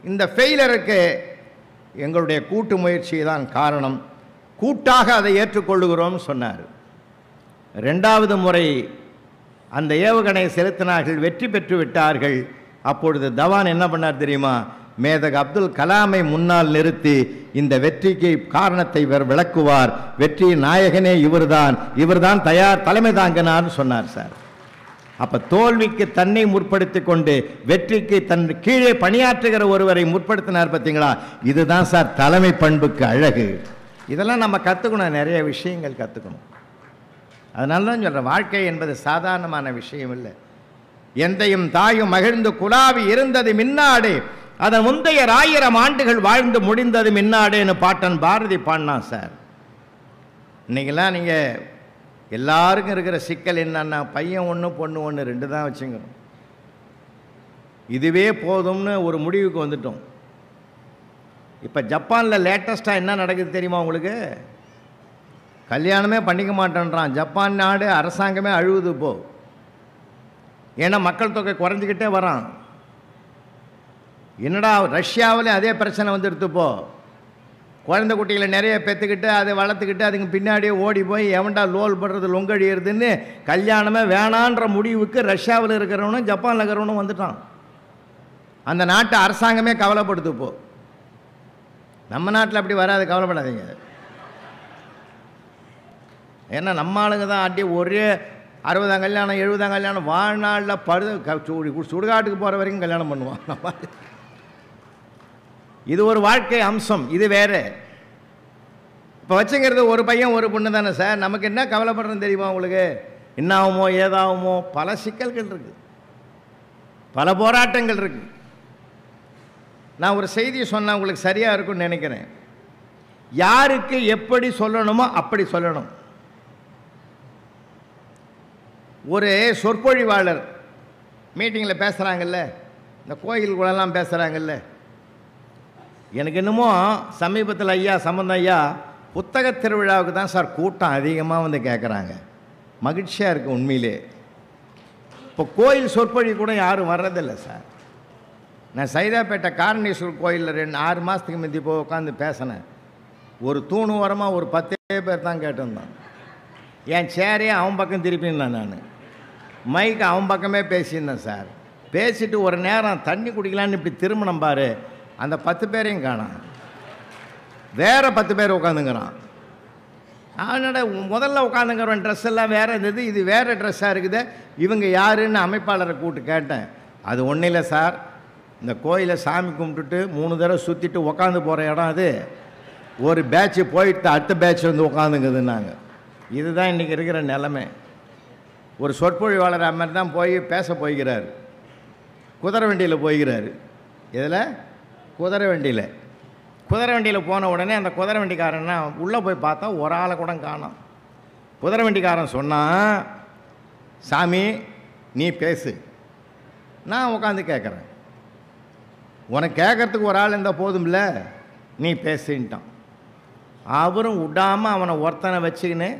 இந்த ஃபெயிலருக்கு எங்களுடைய கூட்டு முயற்சி தான் காரணம், கூட்டாக அதை ஏற்றுக்கொள்ளுகிறோம் சொன்னார். 2வது முறை அந்த ஏவுகணையை செலுத்தினார்கள், வெற்றி பெற்று விட்டார்கள். அப்பொழுது தவான் என்ன பண்ணார் தெரியுமா? மேதகு அப்துல் கலாமை முன்னால் நிறுத்தி இந்த வெற்றிக்கு காரணத்தை இவர் விளக்குவார், வெற்றியின் நாயகனே இவர்தான் தயார் தலைமை தாங்கினார்னு சொன்னார் சார். அப்போ தோல்விக்கு தன்னை முற்படுத்தி கொண்டு வெற்றிக்கு தன் கீழே பணியாற்றுகிற ஒருவரை முற்படுத்தினார். பார்த்தீங்களா? இதுதான் சார் தலைமை பண்புக்கு அழகு. இதெல்லாம் நம்ம கற்றுக்கணும், நிறைய விஷயங்கள் கற்றுக்கணும். அதனால தான் சொல்கிறேன், வாழ்க்கை என்பது சாதாரணமான விஷயம் இல்லை. எந்தையும் தாயும் மகிழ்ந்து குலாவி இருந்தது மின்னாடு, அதன் முந்தைய 1000 ஆண்டுகள் வாழ்ந்து முடிந்தது மின்னாடுன்னு பாட்டன் பாரதி பாடினான் சார். இன்றைக்கெல்லாம் நீங்கள் எல்லாருக்கும் இருக்கிற சிக்கல் என்னன்னா, பையன் 1 பொண்ணு 1 2 தான் வச்சுக்கணும். இதுவே போதும்னு ஒரு முடிவுக்கு வந்துட்டோம். இப்போ ஜப்பானில் லேட்டஸ்ட்டாக என்ன நடக்குது தெரியுமா உங்களுக்கு? கல்யாணமே பண்ணிக்க மாட்டேன்றான். ஜப்பான் நாடு அரசாங்கமே அழுவுது இப்போ. ஏன்னா மக்கள் தொகை குறைஞ்சிக்கிட்டே வரான். என்னடா ரஷ்யாவிலே அதே பிரச்சனை வந்துடுத்து. இப்போ குழந்தை குட்டிகளை நிறைய பெற்றுக்கிட்டு அதை வளர்த்துக்கிட்டு அதுக்கு பின்னாடியே ஓடி போய் எவன்டா லோல் படுறது லொங்கடியறதுன்னு கல்யாணமே வேணான்ற முடிவுக்கு ரஷ்யாவில் இருக்கிறவனும் ஜப்பானில் இருக்கிறவனும் வந்துட்டான். அந்த நாட்டு அரசாங்கமே கவலைப்படுது இப்போ. நம்ம நாட்டில் அப்படி வராது, கவலைப்படாதீங்க. ஏன்னா நம்ம ஆளுங்க தான் அடி ஒரே 60ஆம் கல்யாணம் 70ஆம் கல்யாணம் வாழ்நாளில் சுடுகாட்டுக்கு போகிற வரைக்கும் கல்யாணம் பண்ணுவான். இது ஒரு வாழ்க்கை அம்சம், இது வேறு. இப்போ வச்சுங்கிறது ஒரு பையன் ஒரு பொண்ணு தானே சார். நமக்கு என்ன கவலைப்படுறதுன்னு தெரியுமா உங்களுக்கு? என்ன ஆகுமோ ஏதாகுமோ, பல சிக்கல்கள் இருக்குது, பல போராட்டங்கள் இருக்குது. நான் ஒரு செய்தியை சொன்னால் உங்களுக்கு சரியாக இருக்கும்னு நினைக்கிறேன். யாருக்கு எப்படி சொல்லணுமோ அப்படி சொல்லணும். ஒரு சொற்பொழிவாளர் மீட்டிங்கில் பேசுகிறாங்கல்ல, இந்த கோயிலுக்குள்ளெல்லாம் பேசுகிறாங்கல்ல, எனக்கு என்னமோ சமீபத்தில் ஐயா சம்பந்தம் ஐயா புத்தக திருவிழாவுக்கு தான் சார் கூட்டம் அதிகமாக வந்து கேட்குறாங்க. மகிழ்ச்சியாக இருக்குது உண்மையிலே. இப்போ கோயில் சொற்பொழிவு கூட யாரும் வர்றதில்லை சார். நான் சைதாப்பேட்டை காரணேஸ்வரர் கோயிலில் 6 மாதத்துக்கு முந்தி போய் உட்காந்து பேசினேன். ஒரு தூணு ஓரமாக ஒரு 10 பேர் தான் கேட்டிருந்தான். என் சேரே அவன் பக்கம் திருப்பியிருந்தேன். நான் மைக்கு அவன் பக்கமே பேசியிருந்தேன் சார். பேசிட்டு ஒரு நேரம் தண்ணி குடிக்கலான்னு இப்படி திருமணம் பாரு, அந்த 10 பேரையும் காணாம், வேறு 10 பேர் உட்காந்துங்கிறான். அவனோட முதல்ல உட்காந்துங்கிறவன் ட்ரெஸ் எல்லாம் வேறு இருந்தது, இது வேறு ட்ரெஸ்ஸாக இருக்குது, இவங்க யாருன்னு அமைப்பாளரை கூப்பிட்டு கேட்டேன். அது ஒன்றும் இல்லை சார், இந்த கோயிலை சாமி கும்பிட்டுட்டு 3 தடவை சுற்றிட்டு உக்காந்து போகிற இடம் அது, ஒரு பேட்ச்சு போயிட்டு அடுத்த பேட்ச் வந்து உட்காந்துங்குதுன்னாங்க. இதுதான் இன்றைக்கி இருக்கிற நிலைமை. ஒரு சொற்பொழிவாளர் மாதிரி தான் போய் பேச போய்கிறார், குதிரை வண்டியில் போய்கிறாரு. இதில் குதிரை வண்டியில் போன உடனே அந்த குதிரை வண்டிக்காரன்னா உள்ளே போய் பார்த்தா ஒரு ஆளை கூட காணோம். குதிரை வண்டிக்காரன் சொன்னான், சாமி நீ பேசு, நான் உட்காந்து கேட்குறேன், உனக்கு கேட்குறதுக்கு ஒரு ஆள் இருந்தால் போதும்ல, நீ பேசின்ட்டான். அவரும் விடாமல் அவனை ஒருத்தனை வச்சுக்கின்னு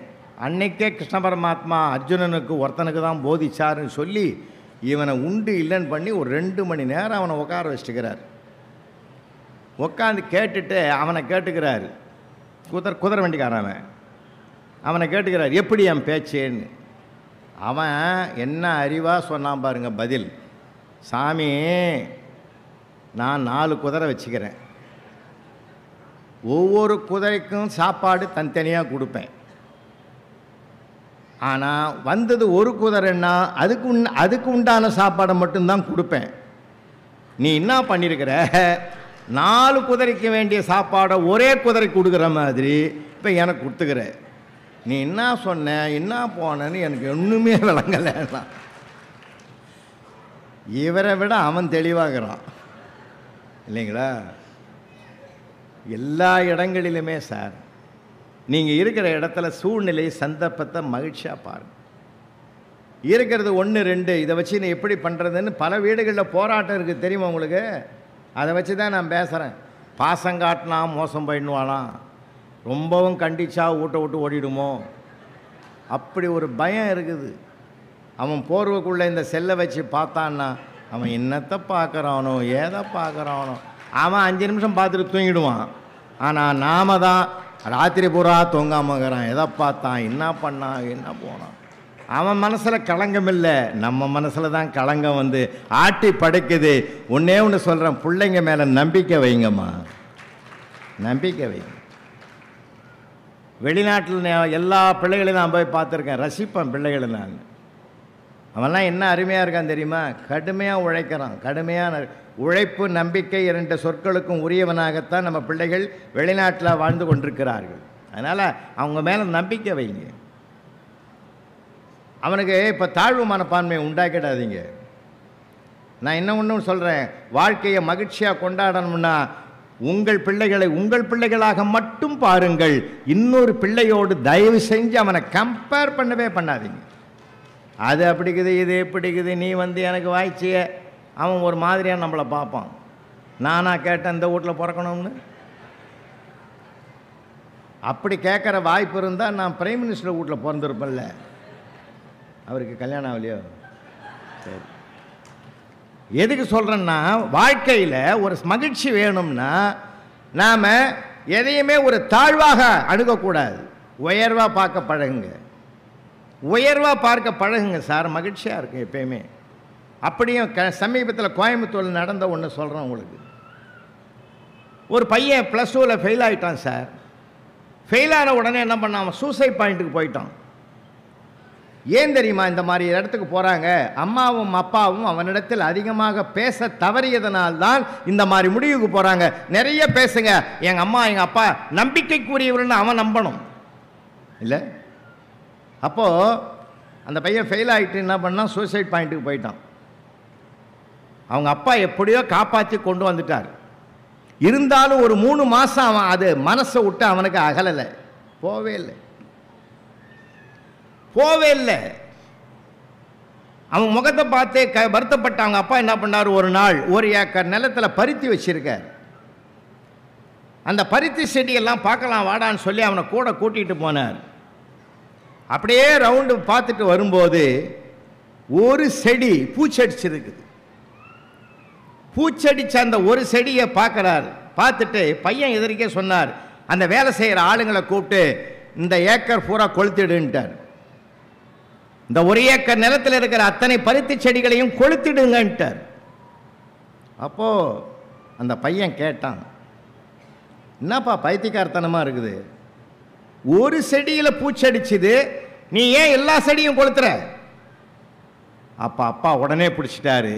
அன்னைக்கே கிருஷ்ண பரமாத்மா அர்ஜுனனுக்கு ஒருத்தனுக்கு தான் போதிச்சாருன்னு சொல்லி இவனை உண்டு இல்லைன்னு பண்ணி ஒரு 2 மணி நேரம் அவனை உட்கார வச்சுக்கிறார். உட்காந்து கேட்டுட்டு அவனை கேட்டுக்கிறாரு, குதிரை வண்டிக்காரன் அவனை கேட்டுக்கிறார், எப்படி என் பேச்சேன்னு. அவன் என்ன அறிவாக சொன்னான் பாருங்க பதில், சாமி நான் 4 குதிரை வச்சுக்கிறேன், ஒவ்வொரு குதிரைக்கும் சாப்பாடு தனித்தனியாக கொடுப்பேன், ஆனால் வந்தது ஒரு குதிரைன்னா அதுக்கு உண்டான சாப்பாடை மட்டும்தான் கொடுப்பேன். நீ என்ன பண்ணியிருக்கிற, 4 குதிரைக்கு வேண்டிய சாப்பாடை ஒரே குதிரைக்கு கொடுக்குற மாதிரி இப்போ எனக்கு கொடுத்துக்கிற. நீ என்ன சொன்ன என்ன போனன்னு எனக்கு ஒன்றுமே விளங்கலை. இவரை விட அவன் தெளிவாகிறான் இல்லைங்களா? எல்லா இடங்களிலுமே சார், நீங்கள் இருக்கிற இடத்துல சூழ்நிலை சந்தர்ப்பத்தை மகிழ்ச்சியாக பாருங்கள். இருக்கிறது 1 2 இதை வச்சு நீ எப்படி பண்ணுறதுன்னு பல வீடுகளில் போராட்டம் இருக்குது தெரியுமா உங்களுக்கு? அதை வச்சு தான் நான் பேசுகிறேன். பாசம் காட்டினா மோசம் பண்ணிடுவானாம், ரொம்பவும் கண்டிச்சா ஊட்ட விட்டு ஓடிடுமோ, அப்படி ஒரு பயம் இருக்குது. அவன் போர்வைக்குள்ளே இந்த செல்லை வச்சு பார்த்தான்னா அவன் என்னத்தை பார்க்குறானோ ஏதை பார்க்குறானோ, அவன் 5 நிமிஷம் பார்த்துட்டு தூங்கிடுவான். ஆனால் நாம தான் ராத்திரி பூரா தூங்காமக்கிறான், எதை பார்த்தான் என்ன பண்ணான் என்ன போனான். அவன் மனசில் களங்கம் இல்லை, நம்ம மனசில் தான் களங்கம் வந்து ஆட்டி படைக்குது. ஒன்றே ஒன்று சொல்கிறேன், பிள்ளைங்க மேலே நம்பிக்கை வைங்கம்மா, நம்பிக்கை வைங்க. வெளிநாட்டில் எல்லா பிள்ளைகளையும் நான் போய் பார்த்துருக்கேன், ரசிப்பேன் பிள்ளைகளை நான். அவன்லாம் என்ன அருமையாக இருக்கான் தெரியுமா? கடுமையாக உழைக்கிறான். கடுமையான உழைப்பு நம்பிக்கை 2 சொற்களுக்கும் உரியவனாகத்தான் நம்ம பிள்ளைகள் வெளிநாட்டில் வாழ்ந்து கொண்டிருக்கிறார்கள். அதனால் அவங்க மேலே நம்பிக்கை வைங்க. அவனுக்கு இப்போ தாழ்வு மனப்பான்மையை உண்டாக்கிடாதீங்க. நான் என்ன ஒன்று சொல்கிறேன், வாழ்க்கையை மகிழ்ச்சியாக கொண்டாடணும்னா உங்கள் பிள்ளைகளை உங்கள் பிள்ளைகளாக மட்டும் பாருங்கள். இன்னொரு பிள்ளையோடு தயவு செஞ்சு அவனை கம்பேர் பண்ணவே பண்ணாதீங்க. அது அப்படிக்குது இது எப்படிக்குது, நீ வந்து எனக்கு வாய்ச்சிய, அவன் ஒரு மாதிரியாக நம்மளை பார்ப்பான். நானாக கேட்டேன் இந்த வீட்டில் பிறக்கணும்னு? அப்படி கேட்குற வாய்ப்பு இருந்தால் நான் பிரைம் மினிஸ்டர் வீட்டில் பிறந்திருப்பேன்ல. அவருக்கு கல்யாணம் ஆகலையோ? சரி, எதுக்கு சொல்கிறேன்னா, வாழ்க்கையில் ஒரு மகிழ்ச்சி வேணும்னா நாம் எதையுமே ஒரு தாழ்வாக அணுகக்கூடாது, உயர்வாக பார்க்க பழகுங்க. உயர்வாக பார்க்க பழகுங்க சார், மகிழ்ச்சியாக இருக்கும் எப்பயுமே. அப்படியும் சமீபத்தில் கோயம்புத்தூரில் நடந்த ஒன்று சொல்கிறேன் உங்களுக்கு. ஒரு பையன் +2ல் ஃபெயில் ஆகிட்டான் சார். ஃபெயில் ஆன உடனே என்ன பண்ணான், அவன் சூசைட் பாயிண்ட்டுக்கு போயிட்டான். ஏன் தெரியுமா இந்த மாதிரி இடத்துக்கு போகிறாங்க? அம்மாவும் அப்பாவும் அவனிடத்தில் அதிகமாக பேச தவறியதனால்தான் இந்த மாதிரி முடிவுக்கு போகிறாங்க. நிறைய பேசுங்க, எங்கள் அம்மா எங்கள் அப்பா நம்பிக்கைக்குரியவர்னு அவன் நம்பணும் இல்லை. அப்போது அந்த பையன் ஃபெயில் ஆகிட்டு என்ன பண்ணான், சூசைட் பாயிண்ட்டுக்கு போயிட்டான். அவங்க அப்பா எப்படியோ காப்பாற்றி கொண்டு வந்துட்டார். இருந்தாலும் ஒரு 3 மாதம் அவன் அது மனசை விட்டு அவனுக்கு அகலலை, போவே இல்லை. அவன் முகத்தை பார்த்தே வருத்தப்பட்ட அவங்க அப்பா என்ன பண்ணார், ஒரு நாள் 1 ஏக்கர் நிலத்தில் பருத்தி வச்சிருக்கார். அந்த பருத்தி செடியெல்லாம் பார்க்கலாம் வாடான்னு சொல்லி அவனை கூட கூட்டிகிட்டு போனார். அப்படியே ரவுண்டு பார்த்துட்டு வரும்போது ஒரு செடி பூச்சடிச்சிருக்குது. பூச்சடிச்ச அந்த ஒரு செடியை பார்க்குறார். பார்த்துட்டு பையன் எதிர்க்கே சொன்னார், அந்த வேலை செய்கிற ஆளுங்களை கூப்பிட்டு இந்த ஏக்கர் பூரா கொளுத்திடுன்ட்டார். இந்த 1 ஏக்கர் நிலத்தில் இருக்கிற அத்தனை பருத்தி செடிகளையும் கொளுத்திடுங்கன்ட்டார். அப்போது அந்த பையன் கேட்டான், என்னப்பா பைத்தியக்காரத்தனமாக இருக்குது, ஒரு செடியில் பூச்சடிச்சுது, நீ ஏன் எல்லா செடியும் கொளுத்துற? அப்பா உடனே பிடிச்சிட்டாரு,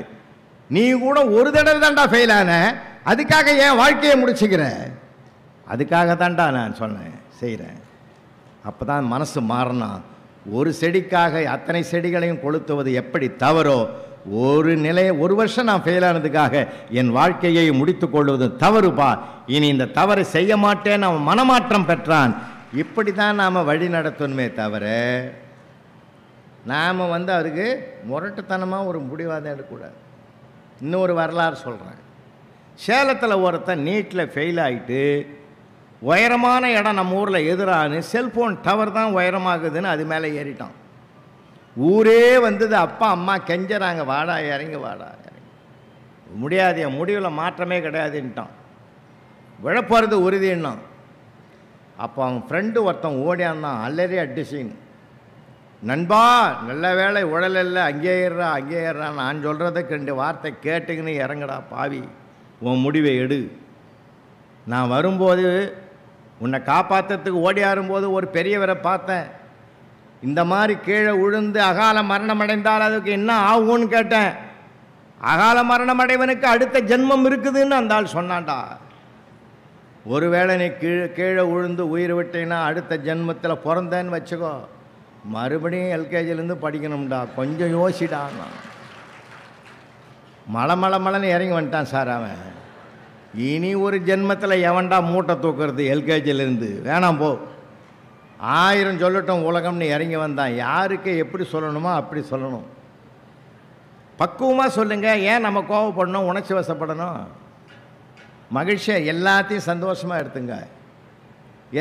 நீ கூட ஒரு தடவை தான்டா ஃபெயில் ஆன, அதுக்காக ஏன் வாழ்க்கையை முடிச்சுக்கிற? அதுக்காக தான்டா நான் சொன்னேன், செய்கிறேன். அப்போ தான் மனசு மாறணும். ஒரு செடிக்காக அத்தனை செடிகளையும் கொளுத்துவது எப்படி தவறோ, ஒரு வருஷம் நான் ஃபெயில் ஆனதுக்காக என் வாழ்க்கையை முடித்து கொள்வது தவறுப்பா, இனி இந்த தவறை செய்ய மாட்டேன்னு அவன் மனமாற்றம் பெற்றான். இப்படி தான் நாம் வழி நடத்தணுமே தவிர நாம் அவருக்கு முரட்டுத்தனமாக ஒரு முடிவாக எடுக்கக்கூடாது. இன்னொரு வரலாறு சொல்கிறேன். சேலத்தில் ஒருத்தன் நீட்டில் ஃபெயில் ஆகிட்டு உயரமான இடம் நம்ம ஊரில் எதிரானு செல்ஃபோன் டவர் தான் உயரமாகுதுன்னு அது மேலே ஏறிட்டான். ஊரே வந்தது, அப்பா அம்மா கெஞ்சறாங்க, வாடா இறங்கி வாடா இறங்கி. முடியாது, என் முடிவில் மாற்றமே கிடையாதுன்ட்டான். விழப்போகிறது உறுதின்னான். அப்போ அவன் ஃப்ரெண்டு ஒருத்தன் ஓடியாந்தான், அல்லறே அடிச்சின்னு. நண்பா நல்ல வேலை உடலில் அங்கே ஏறுறா, நான் சொல்கிறதுக்கு 2 வார்த்தை கேட்டுக்கின்னு இறங்கடா பாவி, உன் முடிவை எடு. நான் வரும்போது உன்னை காப்பாற்றுறதுக்கு ஓடியாரும்போது ஒரு பெரியவரை பார்த்தேன், இந்த மாதிரி கீழே விழுந்து அகால மரணம் அடைந்தால் அதுக்கு என்ன ஆகும்னு கேட்டேன். அகால மரணம் அடைவனுக்கு அடுத்த ஜென்மம் இருக்குதுன்னு அந்த ஆள் சொன்னான்டா. ஒருவேளை நீ கீழே விழுந்து உயிர் விட்டீங்கன்னா அடுத்த ஜென்மத்தில் பிறந்தேன்னு வச்சுக்கோ, மறுபடியும் எல்கேஜிலேருந்து படிக்கணும்டா, கொஞ்சம் யோசிடா. மலைன்னு இறங்கி வந்துட்டான் சார் அவன். இனி ஒரு ஜென்மத்தில் எவன்டா மூட்டை தூக்குறது எல்கேஜிலேருந்து, வேணாம் போ, 1000 சொல்லட்டும் உலகம்னு இறங்கி வந்தான். யாருக்கு எப்படி சொல்லணுமோ அப்படி சொல்லணும், பக்குவமாக சொல்லுங்கள். ஏன் நம்ம கோவப்படணும், உணர்ச்சி வசப்படணும்? மகிழ்ச்சியாக எல்லாத்தையும் சந்தோஷமாக எடுத்துங்க.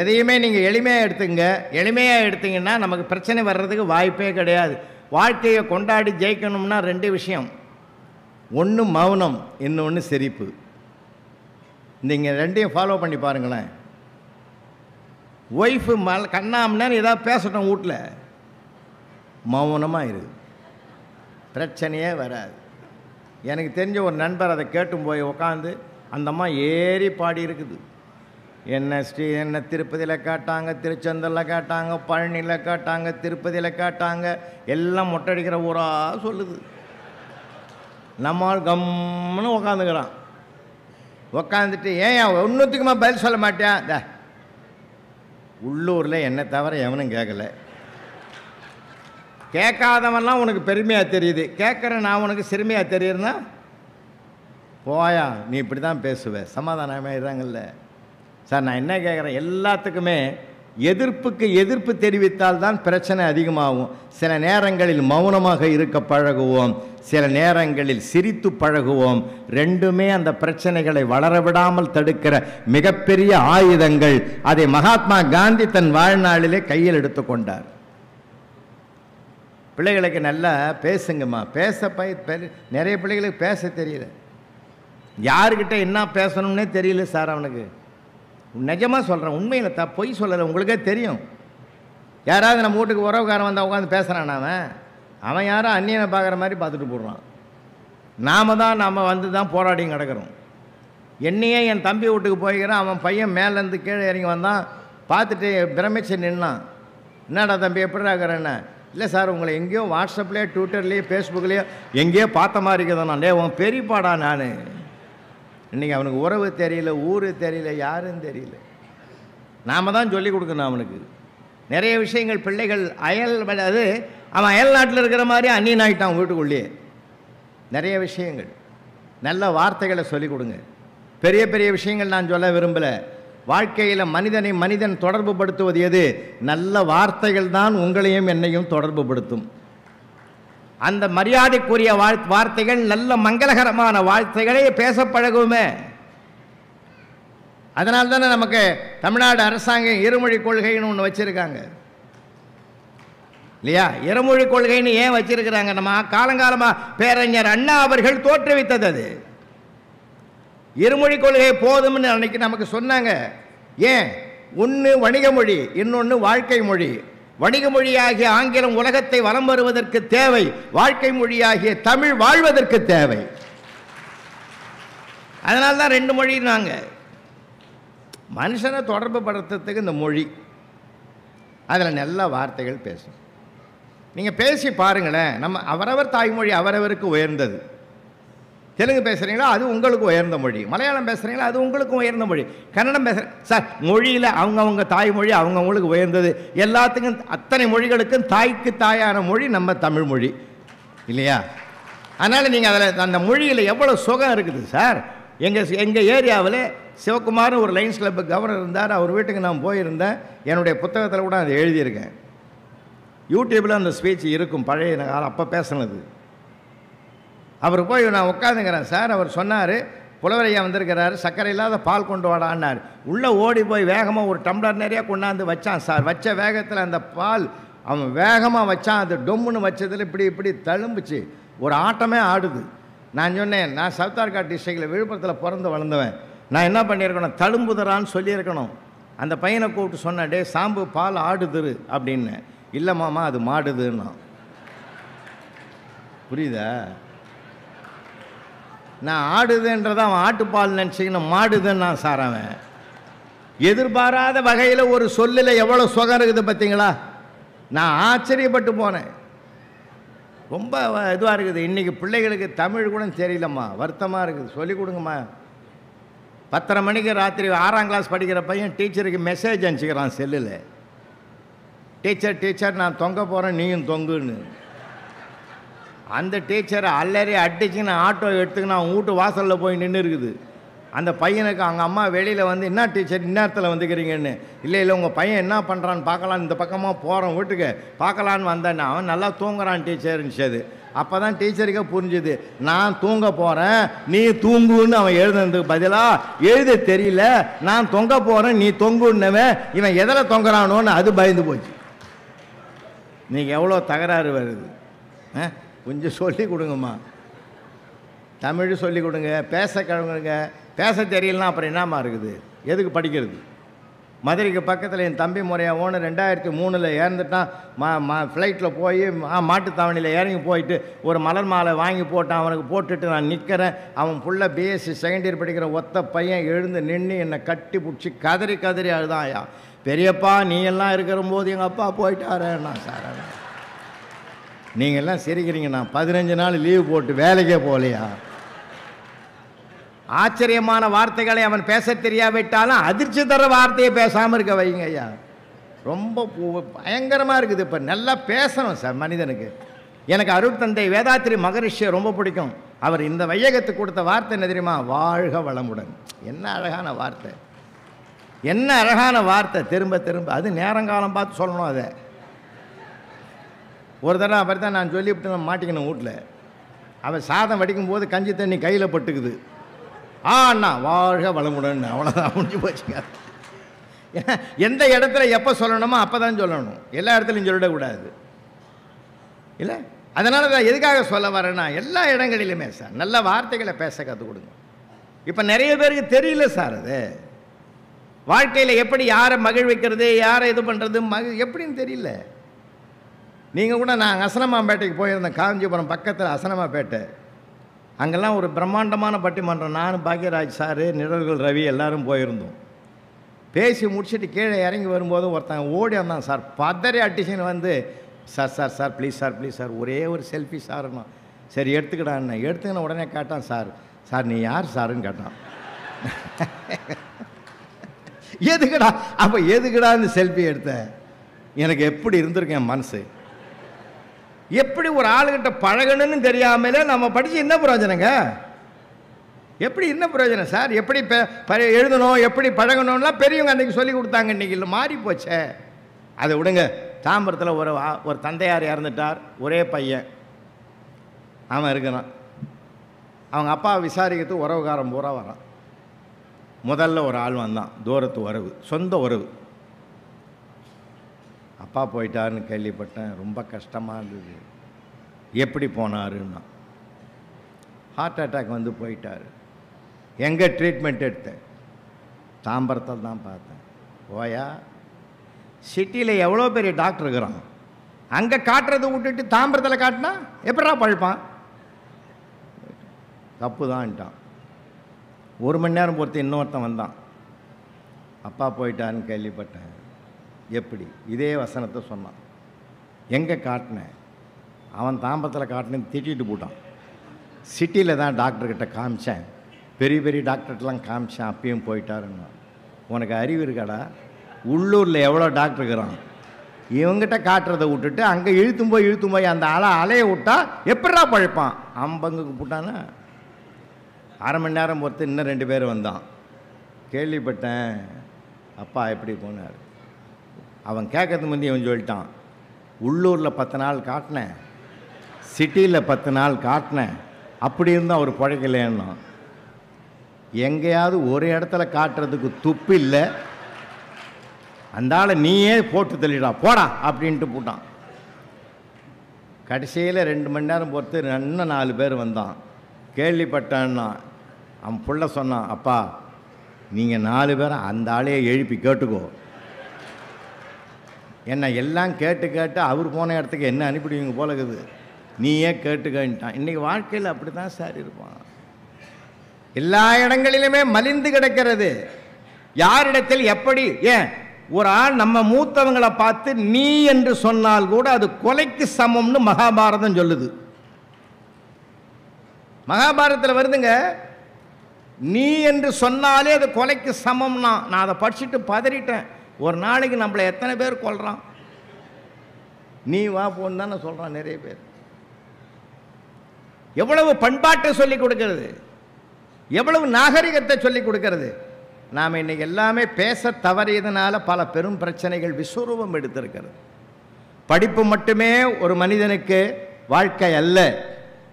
எதையுமே நீங்கள் எளிமையாக எடுத்துங்க. எளிமையாக எடுத்தீங்கன்னா நமக்கு பிரச்சனை வர்றதுக்கு வாய்ப்பே கிடையாது. வாழ்க்கையை கொண்டாடி ஜெயிக்கணும்னா 2 விஷயம், ஒன்று மௌனம், இன்னொன்று சிரிப்பு. நீங்கள் 2ஐயும் ஃபாலோ பண்ணி பாருங்களேன். ஒய்ஃபு கண்ணாமன்னு ஏதாவது பேசட்டும் வீட்டில், மௌனமாக இருக்கு, பிரச்சனையே வராது. எனக்கு தெரிஞ்ச ஒரு நண்பர் அதை கேட்டும் போய் உட்காந்து அந்த அம்மா ஏறி பாடி இருக்குது. என்ன திருப்பதியில் கேட்டாங்க, திருச்செந்தூரில் கேட்டாங்க, பழனியில் கேட்டாங்க, திருப்பதியில் கேட்டாங்க, எல்லாம் மொட்டடிக்கிற ஊராக சொல்லுது. நம்மால் கம்முன்னு உக்காந்துக்கிறான். உக்காந்துட்டு ஏன் ஒன்றுத்துக்குமா பதில் சொல்ல மாட்டேன்? உள்ளூரில் என்னை தவிர எவனும் கேட்கல. கேட்காதவன்லாம் உனக்கு பெருமையாக தெரியுது, கேட்குற நான் உனக்கு சிறுமையாக தெரியுதுன்னா போயா, நீ இப்படி தான் பேசுவேன். சமாதானமாக இருறாங்கல்ல சார். நான் என்ன கேட்குறேன், எல்லாத்துக்குமே எதிர்ப்புக்கு எதிர்ப்பு தெரிவித்தால் தான் பிரச்சனை அதிகமாகும். சில நேரங்களில் மௌனமாக இருக்க பழகுவோம், சில நேரங்களில் சிரித்து பழகுவோம். 2மே அந்த பிரச்சனைகளை வளரவிடாமல் தடுக்கிற மிகப்பெரிய ஆயுதங்கள். அதை மகாத்மா காந்தி தன் வாழ்நாளிலே கையில் எடுத்துக்கொண்டார். பிள்ளைகளுக்கு நல்லா பேசுங்கம்மா, நிறைய பிள்ளைகளுக்கு பேச தெரியல, யாருக்கிட்ட என்ன பேசணும்னே தெரியல சார். அவனுக்கு நிஜமாக சொல்கிறேன், உண்மையில் பொய் சொல்லலை, உங்களுக்கே தெரியும். யாராவது நம்ம வீட்டுக்கு உறவுக்காரன் வந்தால் உட்காந்து பேசுகிறான், அவன் யாரோ அந்நியனை பார்க்குற மாதிரி பார்த்துட்டு போடுறான். நாம் வந்து தான் போராடியும் கிடக்கிறோம். என்னையே என் தம்பி வீட்டுக்கு போய்க்கிறேன், அவன் பையன் மேலேருந்து கீழே இறங்கி வந்தான், பார்த்துட்டு பிரமிச்சு நின்னான். என்னடா தம்பி எப்படி இருக்கிறேன்னு? இல்லை சார், உங்களை எங்கேயோ வாட்ஸ்அப்லேயோ ட்விட்டர்லேயோ ஃபேஸ்புக்லேயோ எங்கேயோ பார்த்த மாதிரி இருக்குதுண்ணா. உன் பெரியப்பாடா நான். இன்றைக்கி அவனுக்கு உறவு தெரியல, ஊர் தெரியல, யாரும் தெரியல. நாம் தான் சொல்லிக் கொடுக்கணும் அவனுக்கு நிறைய விஷயங்கள். பிள்ளைகள் அது அவன் அயல் நாட்டில் இருக்கிற மாதிரி அந்நியன் ஆகிட்டான் வீட்டுக்குள்ளேயே. நிறைய விஷயங்கள், நல்ல வார்த்தைகளை சொல்லிக் கொடுங்க. பெரிய பெரிய விஷயங்கள் நான் சொல்ல விரும்பலை. வாழ்க்கையில் மனிதன் தொடர்பு படுத்துவது எது? நல்ல வார்த்தைகள் தான் உங்களையும் என்னையும் தொடர்பு படுத்தும். அந்த மரியாதைக்குரிய வார்த்தைகள், நல்ல மங்களகரமான வார்த்தைகளே பேச பழகுமே. அதனால தானே நமக்கு தமிழ்நாடு அரசாங்கம் இருமொழி கொள்கைன்னு ஒன்று வச்சுருக்காங்க இல்லையா? இருமொழி கொள்கைன்னு ஏன் வச்சிருக்கிறாங்க? நம்ம காலங்காலமாக பேரறிஞர் அண்ணா அவர்கள் தோற்றுவித்தது அது. இருமொழி கொள்கை போதும்னு அன்னைக்கு நமக்கு சொன்னாங்க. ஏன்? ஒன்று வணிக மொழி, இன்னொன்று வாழ்க்கை மொழி. வணிக மொழியாகிய ஆங்கிலம் உலகத்தை வலம் வருவதற்கு தேவை, வாழ்க்கை மொழியாகிய தமிழ் வாழ்வதற்கு தேவை. அதனால தான் 2 மொழினாங்க. மனுஷனை தொடர்பு படுத்துறதுக்கு இந்த மொழி. அதில் நல்ல வார்த்தைகள் பேசும். நீங்கள் பேசி பாருங்களேன். நம்ம அவரவர் தாய்மொழி அவரவருக்கு உயர்ந்தது. தெலுங்கு பேசுகிறீங்களா, அது உங்களுக்கு உயர்ந்த மொழி. மலையாளம் பேசுகிறீங்களா, அது உங்களுக்கும் உயர்ந்த மொழி. கன்னடம் பேசுகிறேன் சார், மொழியில் அவங்கவுங்க தாய்மொழி அவங்கவுங்களுக்கு உயர்ந்தது. எல்லாத்துக்கும் அத்தனை மொழிகளுக்கும் தாய்க்கு தாயான மொழி நம்ம தமிழ் மொழி இல்லையா? அதனால் நீங்கள் அதில் அந்த மொழியில் எவ்வளோ சுகம் இருக்குது சார். எங்கள் ஏரியாவில் சிவகுமார்னு ஒரு லைன்ஸ் கிளப்பு கவர்னர் இருந்தார். அவர் வீட்டுக்கு நான் போயிருந்தேன். என்னுடைய புத்தகத்தில் கூட அதை எழுதியிருக்கேன். யூடியூப்பில் அந்த ஸ்பீச் இருக்கும், பழைய காலம் அப்போ பேசுனது. அவர் போய் நான் உட்காந்துங்கிறேன் சார். அவர் சொன்னார், புலவரையா வந்திருக்கிறாரு, சர்க்கரை இல்லாத பால் கொண்டு வாடான்னார். உள்ளே ஓடி போய் வேகமாக ஒரு டம்ளர் நிறையா கொண்டாந்து வச்சான் சார். வச்ச வேகத்தில் அந்த பால் அவன் வேகமாக வச்சான். அது டொம்முன்னு வச்சதில் இப்படி இப்படி தழும்புச்சு, ஒரு ஆட்டமே ஆடுது. நான் சொன்னேன், நான் சவுத் ஆர்காட் டிஸ்ட்ரிக்டில் விழுப்புரத்தில் பிறந்து வளர்ந்தவன். நான் என்ன பண்ணியிருக்கணும், தழும்புதரான்னு சொல்லியிருக்கணும். அந்த பையனை கூப்பிட்டு சொன்னேன், டே சாம்பு பால் ஆடுதுரு அப்படின்னு. இல்லை மாமா அது மாடுதுன்னா. புரியுதா? நான் ஆடுதுன்றதை அவன் ஆட்டுப்பால் நினச்சிக்கணும், மாடுதுன்னு நான் சார். அவன் எதிர்பாராத வகையில் ஒரு சொல்லில் எவ்வளோ சுகம் இருக்குது பார்த்தீங்களா? நான் ஆச்சரியப்பட்டு போனேன். ரொம்ப இதுவாக இருக்குது. இன்றைக்கி பிள்ளைகளுக்கு தமிழ் கூட தெரியலம்மா, வருத்தமாக இருக்குது. சொல்லிக் கொடுங்கம்மா. 10:30 மணிக்கு ராத்திரி 6ஆம் கிளாஸ் படிக்கிற பையன் டீச்சருக்கு மெசேஜ் அனுப்பிச்சிக்கிறான் செல்லில். டீச்சர் நான் தொங்க போகிறேன், நீயும் தொங்குன்னு. அந்த டீச்சரை அல்லறி அடிச்சுன்னு ஆட்டோ எடுத்துக்கின்னு அவன் வீட்டு வாசலில் போய் நின்று இருக்குது. அந்த பையனுக்கு அவங்க அம்மா வெளியில் வந்து, என்ன டீச்சர் இந்நேரத்தில் வந்துக்கிறீங்கன்னு. இல்லை உங்கள் பையன் என்ன பண்ணுறான்னு பார்க்கலான்னு இந்த பக்கமாக போகிறோம் வீட்டுக்கு பார்க்கலான்னு வந்தேன்னா, அவன் நல்லா தூங்குறான் டீச்சர்னுச்சது. அப்போ தான் டீச்சருக்கே புரிஞ்சுது, நான் தூங்க போகிறேன் நீ தூங்குன்னு அவன் எழுதுனதுக்கு பதிலாக எழுத தெரியல, நான் தொங்க போகிறேன் நீ தொங்குன்னவன் இவன் எதில் தொங்குறானோன்னு அது பயந்து போச்சு. நீங்கள் எவ்வளோ தகராறு வருது. கொஞ்சம் சொல்லிக் கொடுங்கம்மா, தமிழ் சொல்லிக் கொடுங்க, பேச கழுவுங்க. பேச தெரியலனா அப்புறம் என்னம்மா இருக்குது, எதுக்கு படிக்கிறது? மதுரைக்கு பக்கத்தில் என் தம்பி முறையா ஓன 2003 இறந்துட்டான். ஃப்ளைட்டில் போய் மாட்டுத்தாவணியில் இறங்கி போயிட்டு ஒரு மலர் மாலை வாங்கி போட்டான். அவனுக்கு போட்டுட்டு நான் நிற்கிறேன். அவன் புள்ள பிஎஸ்சி செகண்ட் இயர் படிக்கிற ஒத்த பையன் எழுந்து நின்று என்னை கட்டி பிடிச்சி கதறி கதறி அழுதாயா, பெரியப்பா நீ எல்லாம் இருக்கிற போது எங்கள் அப்பா போயிட்டாரேண்ணா சார். நீங்கள் எல்லாம் சிரிக்கிறீங்க, நான் 15 நாள் லீவு போட்டு வேலைக்கே போகலையா? ஆச்சரியமான வார்த்தைகளை அவன் பேச தெரியாவிட்டாலும் அதிர்ச்சி தர வார்த்தையை பேசாமல் இருக்க வைங்க ஐயா. ரொம்ப பயங்கரமாக இருக்குது. இப்போ நல்லா பேசணும் சார் மனிதனுக்கு. எனக்கு அருட்தந்தை வேதாத்திரி மகரிஷியை ரொம்ப பிடிக்கும். அவர் இந்த வையகத்துக்கு கொடுத்த வார்த்தை என்ன தெரியுமா? வாழ்க வளமுடன். என்ன அழகான வார்த்தை, என்ன அழகான வார்த்தை. திரும்ப திரும்ப அது நேரங்காலம் பார்த்து சொல்லணும். அதை ஒரு தடவை அப்படி தான் நான் சொல்லிவிட்டு நான் மாட்டிக்கணும் வீட்டில். அவன் சாதம் வடிக்கும் போது கஞ்சி தண்ணி கையில் பட்டுக்குது. அண்ணா வாழ்க வளமுடன், அவ்வளோதான் முடிஞ்சு போச்சுங்க. எந்த இடத்துல எப்போ சொல்லணுமோ அப்போ தான் சொல்லணும், எல்லா இடத்துலையும் சொல்லிடக்கூடாது இல்லை. அதனால தான் எதுக்காக சொல்ல வரேன்னா, எல்லா இடங்களிலுமே சார் நல்ல வார்த்தைகளை பேச கற்றுக் கொடுங்க. இப்போ நிறைய பேருக்கு தெரியல சார், அது வாழ்க்கையில் எப்படி யாரை மகிழ்விக்கிறது, யாரை இது பண்ணுறது எப்படின்னு தெரியல. நீங்கள் கூட நான் அசனமாம்பேட்டைக்கு போயிருந்தேன், காஞ்சிபுரம் பக்கத்தில் அசனமாம்பேட்டை. அங்கெல்லாம் ஒரு பிரம்மாண்டமான பட்டிமன்றம். நான் பாக்யராஜ் சார், நிழல்கள் ரவி எல்லோரும் போயிருந்தோம். பேசி முடிச்சுட்டு கீழே இறங்கி வரும்போது ஒருத்தன் ஓடி வந்தான் சார், பதறி அட்டிஷன் வந்து, சார் ப்ளீஸ் சார் ஒரே ஒரு செல்ஃபி சார்ண்ணா. சரி எடுத்துக்கிடான்னு எடுத்துக்கின உடனே கேட்டான், சார் நீ யார் சாருன்னு கேட்டான். எதுக்குடா அப்போ எதுக்குடான்னு செல்ஃபி எடுத்தேன். எனக்கு எப்படி இருந்திருக்கேன் மனசு. எப்படி ஒரு ஆளுகிட்ட பழகணும்னு தெரியாமலே நம்ம படித்து என்ன பிரயோஜனங்க? எப்படி என்ன பிரயோஜனம் சார்? எப்படி எழுதணும், எப்படி பழகணும்லாம் பெரியவங்க அன்றைக்கி சொல்லி கொடுத்தாங்க. இன்றைக்கி இல்லை, மாறி போச்சே. அதை விடுங்க. தாம்பரத்தில் ஒரு தந்தையார் இறந்துட்டார், ஒரே பையன் அவன் இருக்கிறான். அவங்க அப்பா விசாரிக்கிறதுக்கு உறவுக்காரன் பூரா வரான். முதல்ல ஒரு ஆள் வந்தான், தூரத்து உறவு, சொந்த உறவு. அப்பா போயிட்டாருன்னு கேள்விப்பட்டேன், ரொம்ப கஷ்டமாக இருந்தது. எப்படி போனாருன்னா, ஹார்ட் அட்டாக் வந்து போயிட்டார். எங்கே ட்ரீட்மெண்ட் எடுத்தேன்? தாம்பரத்தில் தான் பார்த்தேன். ஓயா, சிட்டியில் எவ்வளோ பெரிய டாக்டர் இருக்கிறான், அங்கே காட்டுறதை விட்டுட்டு தாம்பரத்தில் காட்டினா எப்படா பழிப்பான்? தப்பு தான்ட்டான். 1 மணி நேரம் பொறுத்து இன்னொருத்தன் வந்தான். அப்பா போயிட்டான்னு கேள்விப்பட்டேன். எப்படி இதே வசனத்தை சொன்னான். எங்கே காட்டினேன்? அவன் தாம்பத்தில் காட்டினு திட்டிட்டு போட்டான். சிட்டியில் தான் டாக்டர்கிட்ட காமிச்சேன், பெரிய பெரிய டாக்டர்கிட்டலாம் காமிச்சேன், அப்பயும் போயிட்டாருன்னா. உனக்கு அறிவு இருக்காடா? உள்ளூரில் எவ்வளோ டாக்டர் இருக்கிறான், இவங்கிட்ட காட்டுறதை விட்டுட்டு அங்கே இழுத்தும் போய் அந்த அலையை விட்டா எப்படா பழைப்பான்? அம்பங்குக்கு போட்டானா? அரை மணி நேரம் பொறுத்து இன்னும் 2 பேர் வந்தான். கேள்விப்பட்டேன், அப்பா எப்படி போனார். அவன் கேட்கறது முந்தைய அவன் சொல்லிட்டான், உள்ளூரில் 10 நாள் காட்டினேன், சிட்டியில் 10 நாள் காட்டினேன், அப்படி இருந்தால் அவர் பழைக்கலன்னா. எங்கேயாவது ஒரு இடத்துல காட்டுறதுக்கு துப்பு இல்லை, அந்த ஆளை நீயே போட்டு தள்ளிடா போடா அப்படின்ட்டு போட்டான். கடைசியில் 2 மணி நேரம் பொறுத்து இன்னும் 4 பேர் வந்தான். கேள்விப்பட்டான்னா அவன் புள்ள சொன்னான், அப்பா நீங்கள் 4 பேரை அந்த ஆளையே எழுப்பி கேட்டுக்கோ, என்ன எல்லாம் கேட்டு அவர் போன இடத்துக்கு என்ன அனுப்பிடுவீங்க போல இருக்குது, நீயே கேட்டுக்கிட்டான். இன்றைக்கி வாழ்க்கையில் அப்படி தான் சார் இருப்பான். எல்லா இடங்களிலுமே மலிந்து கிடக்கிறது. யாரிடத்தில் எப்படி? ஏன் ஒரு ஆள் நம்ம மூத்தவங்களை பார்த்து நீ என்று சொன்னால் கூட அது கொலைக்கு சமம்னு மகாபாரதம் சொல்லுது. மகாபாரதத்தில் வருதுங்க, நீ என்று சொன்னாலே அது கொலைக்கு சமம்னா. நான் அதை படிச்சுட்டு பதறிட்டேன். ஒரு நாளைக்கு நம்மளை எத்தனை பேர் கொல்றான்? நீ வா போன்னு தானே சொல்கிறான் நிறைய பேர். எவ்வளவு பண்பாட்டை சொல்லிக் கொடுக்கிறது, எவ்வளவு நாகரிகத்தை சொல்லிக் கொடுக்கிறது. நாம் இன்னைக்கு எல்லாமே பேச தவறியதுனால பல பெரும் பிரச்சனைகள் விஸ்வரூபம் எடுத்திருக்கிறது. படிப்பு மட்டுமே ஒரு மனிதனுக்கு வாழ்க்கை அல்ல,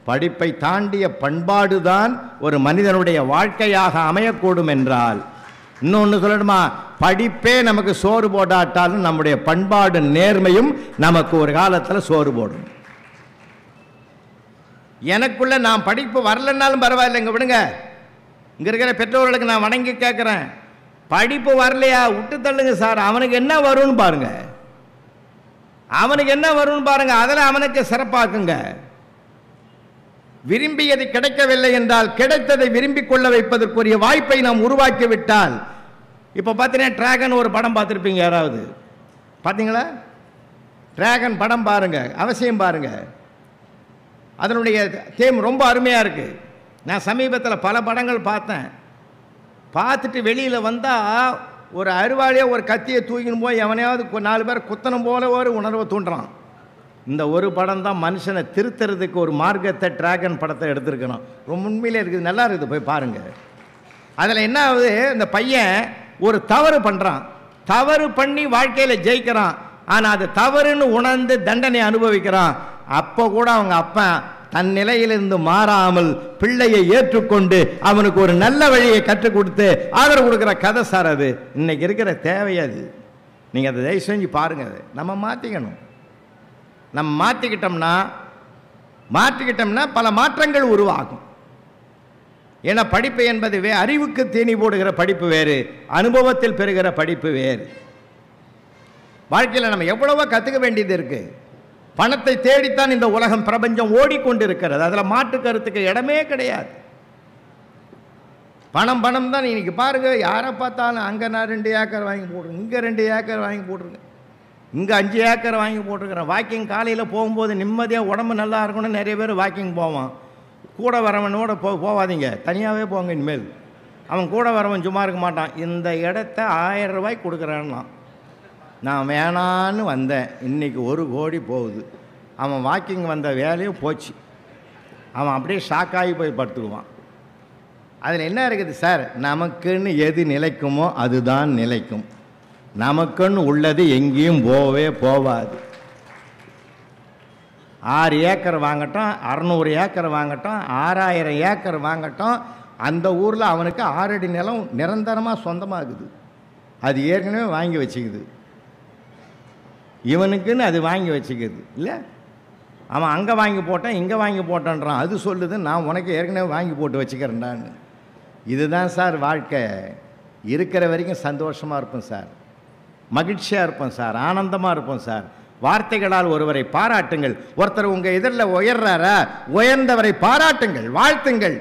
படிப்பை தாண்டிய பண்பாடு தான் ஒரு மனிதனுடைய வாழ்க்கையாக அமையக்கூடும் என்றால், இன்னொன்று சொல்லணுமா, படிப்பே நமக்கு சோறு போடாட்டாலும் நம்முடைய பண்பாடு நேர்மையும் நமக்கு ஒரு காலத்தில் சோறு போடும். எனக்குள்ள நான் படிப்பு வரலன்னாலும் பரவாயில்லைங்க, விடுங்க. இங்கே இருக்கிற பெற்றோர்களுக்கு நான் வணங்கி கேட்குறேன், படிப்பு வரலையா விட்டு தள்ளுங்க சார். அவனுக்கு என்ன வரும்னு பாருங்க, அவனுக்கு என்ன வரும்னு பாருங்க, அதில் அவனுக்கு சிறப்பாக்குங்க. விரும்பியது கிடைக்கவில்லை என்றால் கிடைத்ததை விரும்பிக் கொள்ள வைப்பதற்குரிய வாய்ப்பை நாம் உருவாக்கிவிட்டால், இப்போ பார்த்தீங்கன்னா டிராகன் ஒரு படம் பார்த்துருப்பீங்க, யாராவது பார்த்தீங்களா? டிராகன் படம் பாருங்க, அவசியம் பாருங்க. அதனுடைய தேம் ரொம்ப அருமையாக இருக்குது. நான் சமீபத்தில் பல படங்கள் பார்த்தேன். பார்த்துட்டு வெளியில் வந்தால் ஒரு அருவாளியை ஒரு கத்தியை தூக்கின்னு போய் எவனையாவது 4 பேர் குத்தனம் போல ஒரு உணர்வை தூண்டுறான். இந்த ஒரு படம் தான் மனுஷனை திருத்துறதுக்கு ஒரு மார்க்கத்தை டிராகன் படத்தை எடுத்துருக்கணும். ரொம்ப உண்மையிலே இருக்குது, நல்லா இருக்குது, போய் பாருங்கள். அதில் என்ன ஆகுது, இந்த பையன் ஒரு தவறு பண்ணுறான், தவறு பண்ணி வாழ்க்கையில் ஜெயிக்கிறான். ஆனால் அது தவறுன்னு உணர்ந்து தண்டனை அனுபவிக்கிறான். அப்போ கூட அவங்க அப்பா தன் நிலையிலிருந்து மாறாமல் பிள்ளையை ஏற்றுக்கொண்டு அவனுக்கு ஒரு நல்ல வழியை கற்றுக் கொடுத்து ஆதரவு கொடுக்குற கதை சார். அது இன்னைக்கு இருக்கிற தேவையாது. நீங்கள் அதை தயவு செஞ்சு பாருங்கள். அது நம்ம மாற்றிக்கணும். நம்ம மாற்றிக்கிட்டோம்னா பல மாற்றங்கள் உருவாகும். ஏன்னா படிப்பு என்பது அறிவுக்கு தீனி போடுகிற படிப்பு வேறு, அனுபவத்தில் பெறுகிற படிப்பு வேறு. வாழ்க்கையில் நம்ம எவ்வளவோ கற்றுக்க வேண்டியது இருக்குது. பணத்தை தேடித்தான் இந்த உலகம் பிரபஞ்சம் ஓடிக்கொண்டிருக்கிறது, அதில் மாற்று கருத்துக்கு இடமே கிடையாது. பணம் தான். இன்னைக்கு பாருங்க, யாரை பார்த்தாலும் அங்கே நான் 2 ஏக்கர் வாங்கி போட்டுருங்க, இங்கே 2 ஏக்கர் வாங்கி போட்டுருங்க, இங்கே 5 ஏக்கர் வாங்கி போட்டுருக்கிறேன். வாக்கிங் காலையில் போகும்போது நிம்மதியாக உடம்பு நல்லா இருக்கணும்னு நிறைய பேர் வாக்கிங் போவான். கூட வரவனோட போவாதீங்க, தனியாகவே போங்க. இனிமேல் அவன் கூட வரவன் சும்மா இருக்க மாட்டான். இந்த இடத்த 1000 ரூபாய்க்கு கொடுக்குறான்னா, நான் வேணான்னு வந்தேன், இன்றைக்கி 1 கோடி போகுது. அவன் வாக்கிங் வந்த வேலையும் போச்சு. அவன் அப்படியே ஷாக்காகி போய் படுத்துக்குவான். அதில் என்ன இருக்குது சார், நமக்குன்னு எது நிலைக்குமோ அதுதான் நிலைக்கும். நமக்குன்னு உள்ளது எங்கேயும் போகவே போகாது. 6 ஏக்கர் வாங்கட்டும், 600 ஏக்கர் வாங்கட்டும், 6000 ஏக்கர் வாங்கட்டும், அந்த ஊரில் அவனுக்கு 6 அடி நிலம் நிரந்தரமாக சொந்தமாகுது. அது ஏற்கனவே வாங்கி வச்சுக்குது. இவனுக்குன்னு அது வாங்கி வச்சுக்குது இல்லை. அவன் அங்கே வாங்கி போட்டான், இங்கே வாங்கி போட்டான்றான். அது சொல்லுது, நான் உனக்கு ஏற்கனவே வாங்கி போட்டு வச்சுக்கிறேன்டான்னு. இதுதான் சார் வாழ்க்கை. இருக்கிற வரைக்கும் சந்தோஷமாக இருப்போம் சார், மகிழ்ச்சியாக இருப்போம் சார், ஆனந்தமாக இருப்போம் சார். வார்த்தைகளால் ஒருவரை பாராட்டுங்கள். ஒருத்தர் உங்கள் எதிரில் உயர்றாரா, உயர்ந்தவரை பாராட்டுங்கள், வாழ்த்துங்கள்.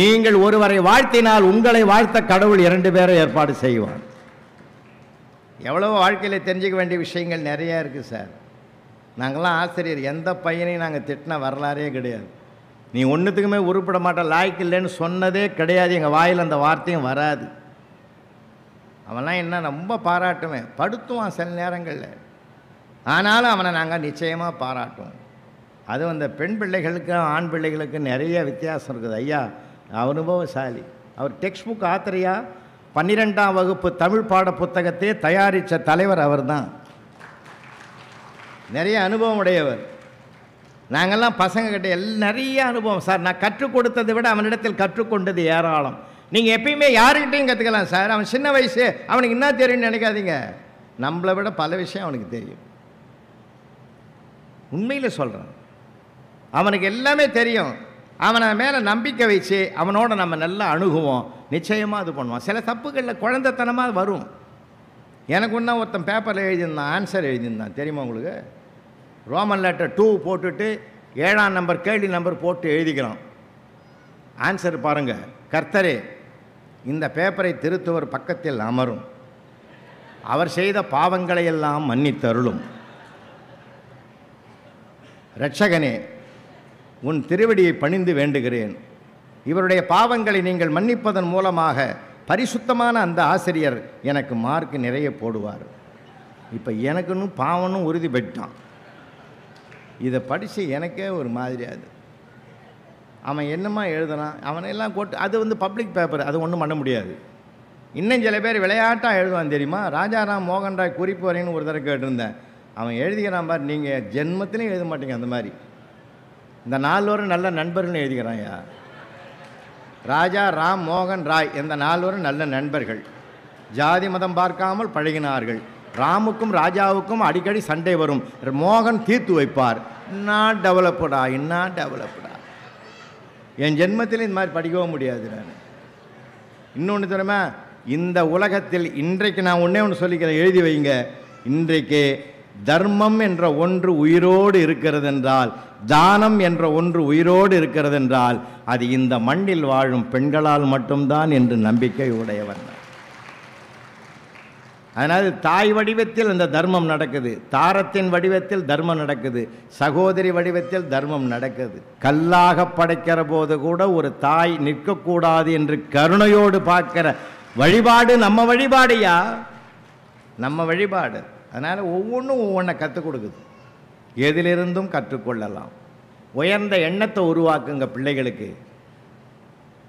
நீங்கள் ஒருவரை வாழ்த்தினால் உங்களை வாழ்த்த கடவுள் 2 பேரை ஏற்பாடு செய்வார். எவ்வளோ வாழ்க்கையில் தெரிஞ்சிக்க வேண்டிய விஷயங்கள் நிறையா இருக்குது சார். நாங்கள்லாம் ஆசிரியர், எந்த பையனையும் நாங்கள் திட்டின வரலாறே கிடையாது. நீ ஒன்றுத்துக்குமே உருப்பட மாட்ட, லாய்க்கு இல்லைன்னு சொன்னதே கிடையாது. எங்கள் வாயில் அந்த வார்த்தையும் வராது. அவன்லாம் என்ன ரொம்ப பாராட்டுவேன், படுத்துவான் சில நேரங்களில். ஆனாலும் அவனை நாங்கள் நிச்சயமாக பாராட்டுவோம். அதுவும் அந்த பெண் பிள்ளைகளுக்கும் ஆண் பிள்ளைகளுக்கும் நிறைய வித்தியாசம் இருக்குது. ஐயா அனுபவசாலி. அவர் டெக்ஸ்ட் புக் ஆத்திரையா 12ஆம் வகுப்பு தமிழ் பாட புத்தகத்தையே தயாரித்த தலைவர் அவர் தான். நிறைய அனுபவம் உடையவர். நாங்கள்லாம் பசங்கக்கிட்ட நிறைய அனுபவம் சார். நான் கற்றுக் கொடுத்ததை விட அவனிடத்தில் கற்றுக்கொண்டது ஏராளம். நீங்கள் எப்பயுமே யாருக்கிட்டையும் கற்றுக்கலாம் சார். அவன் சின்ன வயசு, அவனுக்கு என்ன தெரியும்னு நினைக்காதீங்க. நம்மளை விட பல விஷயம் அவனுக்கு தெரியும். உண்மையில் சொல்கிறேன், அவனுக்கு எல்லாமே தெரியும். அவனை மேலே நம்பிக்கை வச்சு அவனோட நம்ம நல்லா அணுகுவோம், நிச்சயமாக இது பண்ணுவான். சில தப்புகளில் குழந்தைத்தனமாக வரும். எனக்கு ஒன்றா ஒருத்தன் பேப்பரில் எழுதியிருந்தான், ஆன்சர் எழுதியிருந்தான், தெரியுமா உங்களுக்கு? ரோமன் லெட்டர் 2 போட்டுட்டு 7ஆம் நம்பர் கேள்வி நம்பர் போட்டு எழுதிக்கிறான். ஆன்சர் பாருங்கள், கர்த்தரே இந்த பேப்பரை திருத்துவர் பக்கத்தில் அமரும், அவர் செய்த பாவங்களை எல்லாம் மன்னித்தருளும். இரட்சகனே உன் திருவடியை பணிந்து வேண்டுகிறேன், இவருடைய பாவங்களை நீங்கள் மன்னிப்பதன் மூலமாக பரிசுத்தமான அந்த ஆசிரியர் எனக்கு மார்க் நிறைய போடுவார். இப்போ எனக்குன்னு பாவனும் உறுதி பெற்றான். இதை படித்து எனக்கே ஒரு மாதிரியாது. அவன் என்னமா எழுதுனான், அவனையெல்லாம் போட்டு அது பப்ளிக் பேப்பர், அது ஒன்றும் பண்ண முடியாது. இன்னும் சில பேர் விளையாட்டாக எழுதுவான் தெரியுமா? ராஜாராம் மோகன் ராய் குறிப்பு வரைன்னு ஒரு தடவை கேட்டிருந்தேன். அவன் எழுதிக்கிறான் பார், நீங்கள் ஜென்மத்திலையும் எழுத மாட்டீங்க அந்த மாதிரி. இந்த 4 பேரும் நல்ல நண்பர்கள்னு எழுதிக்கிறான்யா. ராஜா ராம் மோகன் ராய் இந்த 4 பேரும் நல்ல நண்பர்கள், ஜாதி மதம் பார்க்காமல் பழகினார்கள். ராமுக்கும் ராஜாவுக்கும் அடிக்கடி சண்டை வரும், மோகன் தீர்த்து வைப்பார். இன்னும் டெவலப்டா. என் ஜென்மத்தில் இந்த மாதிரி படிக்கவும் முடியாது. நான் இன்னொன்று தெரியுமா, இந்த உலகத்தில் இன்றைக்கு நான் ஒன்று சொல்லிக்கிறேன், எழுதி வைங்க. இன்றைக்கு தர்மம் என்ற ஒன்று உயிரோடு இருக்கிறது என்றால், தானம் என்ற ஒன்று உயிரோடு இருக்கிறது என்றால், அது இந்த மண்ணில் வாழும் பெண்களால் மட்டும்தான் என்று நம்பிக்கை உடையவன். அதனால் தாய் வடிவத்தில் அந்த தர்மம் நடக்குது, தாரத்தின் வடிவத்தில் தர்மம் நடக்குது, சகோதரி வடிவத்தில் தர்மம் நடக்குது. கல்லாக படைக்கிற போது கூட ஒரு தாய் நிற்கக்கூடாது என்று கருணையோடு பார்க்கிற வழிபாடு நம்ம வழிபாடுயா, நம்ம வழிபாடு. அதனால் ஒவ்வொன்றும் ஒவ்வொன்றை கற்றுக் கொடுக்குது. எதிலிருந்தும் கற்றுக்கொள்ளலாம். உயர்ந்த எண்ணத்தை உருவாக்குங்க பிள்ளைகளுக்கு.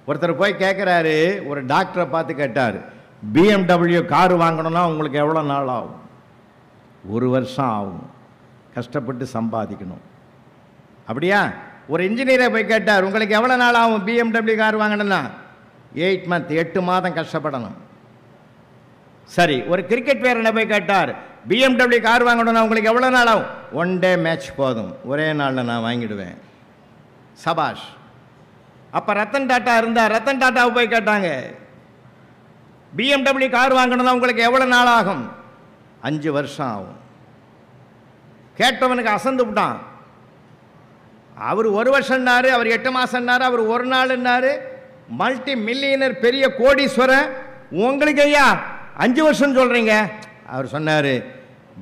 ஒருத்தர் போய் கேட்குறாரு, ஒரு டாக்டரை பார்த்து கேட்டார், BMW கார் வாங்கணும்னா உங்களுக்கு எவ்வளோ நாள் ஆகும்? 1 வருஷம் ஆகும், கஷ்டப்பட்டு சம்பாதிக்கணும். அப்படியா? ஒரு இன்ஜினியரை போய் கேட்டார், உங்களுக்கு எவ்வளோ நாள் ஆகும் BMW கார் வாங்கணும்னா? 8 months, 8 மாதம் கஷ்டப்படணும். சரி, ஒரு கிரிக்கெட் வீரனை போய் கேட்டார், BMW கார் வாங்கணும்னா உங்களுக்கு எவ்வளோ நாள் ஆகும்? 1 day மேட்ச் போதும், ஒரே நாளில் நான் வாங்கிடுவேன். சபாஷ். அப்போ ரத்தன் டாட்டா இருந்தார், ரத்தன் டாட்டாவை போய் கேட்டாங்க, BMW கார் வாங்கணும்னா உங்களுக்கு எவ்வளோ நாள் ஆகும்? 5 வருஷம் ஆகும். கேட்டவனுக்கு அசந்து விட்டான். அவர் 1 வருஷம்னாரு, அவர் 8 மாதம்னாரு, அவர் 1 நாள்னாரு. மல்டி மில்லியனர் பெரிய கோடீஸ்வரன், உங்களுக்கு ஐயா 5 வருஷம் சொல்கிறீங்க? அவர் சொன்னார்,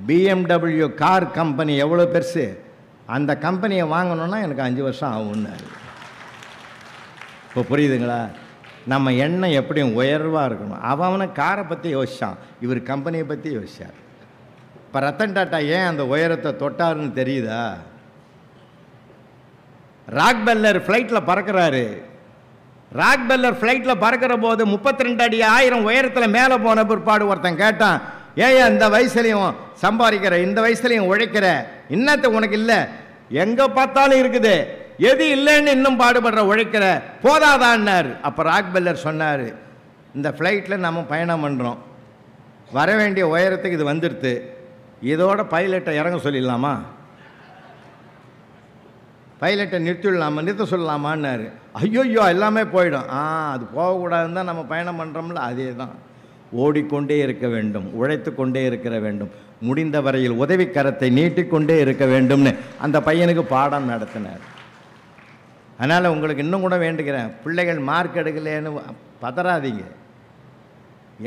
BMW கார் கம்பெனி எவ்வளோ பெருசு, அந்த கம்பெனியை வாங்கணுன்னா எனக்கு 5 வருஷம் ஆகும்னாரு. இப்போ புரியுதுங்களா? நம்ம எண்ணம் எப்படியும் உயர்வாக இருக்கணும். அவனை காரை பற்றி யோசித்தான், இவர் கம்பெனியை பற்றி யோசிச்சார். இப்போ ரத்தன் டாட்டா ஏன் அந்த உயரத்தை தொட்டாருன்னு தெரியுதா? ராக்பெல்லர் ஃப்ளைட்டில் பறக்கிறாரு. ராக்பெல்லர் ஃப்ளைட்டில் பறக்கிற போது 32 அடி 1000 உயரத்தில் மேலே போன பிற்பாடு ஒருத்தன் கேட்டான், ஏன் இந்த வயசுலையும் சம்பாதிக்கிற, இந்த வயசுலையும் உழைக்கிற, இன்னத்தை உனக்கு இல்லை, எங்கே பார்த்தாலும் இருக்குது, எது இல்லைன்னு இன்னும் பாடுபடுற, உழைக்கிற, போதாதான்னார். அப்போ ராக்பெல்லர் சொன்னார், இந்த ஃப்ளைட்டில் நம்ம பயணம் பண்ணுறோம், வர வேண்டிய உயரத்துக்கு இது வந்துடுது, இதோட பைலட்டை இறங்க சொல்லிடலாமா, பைலட்டை நிறுத்த சொல்லலாமான்னாரு. ஐயோயோ எல்லாமே போயிடும். அது போகக்கூடாதுன்னு தான் நம்ம பயணம் பண்ணுறோம்ல, அதே தான். ஓடிக்கொண்டே இருக்க வேண்டும், உழைத்து கொண்டே இருக்க வேண்டும், முடிந்த வரையில் உதவிக்கரத்தை நீட்டிக்கொண்டே இருக்க வேண்டும்னு அந்த பையனுக்கு பாடம் நடத்தினார். அதனால் உங்களுக்கு இன்னும் கூட வேண்டுகிறேன், பிள்ளைகள் மார்க் எடுக்கலேன்னு பதறாதீங்க.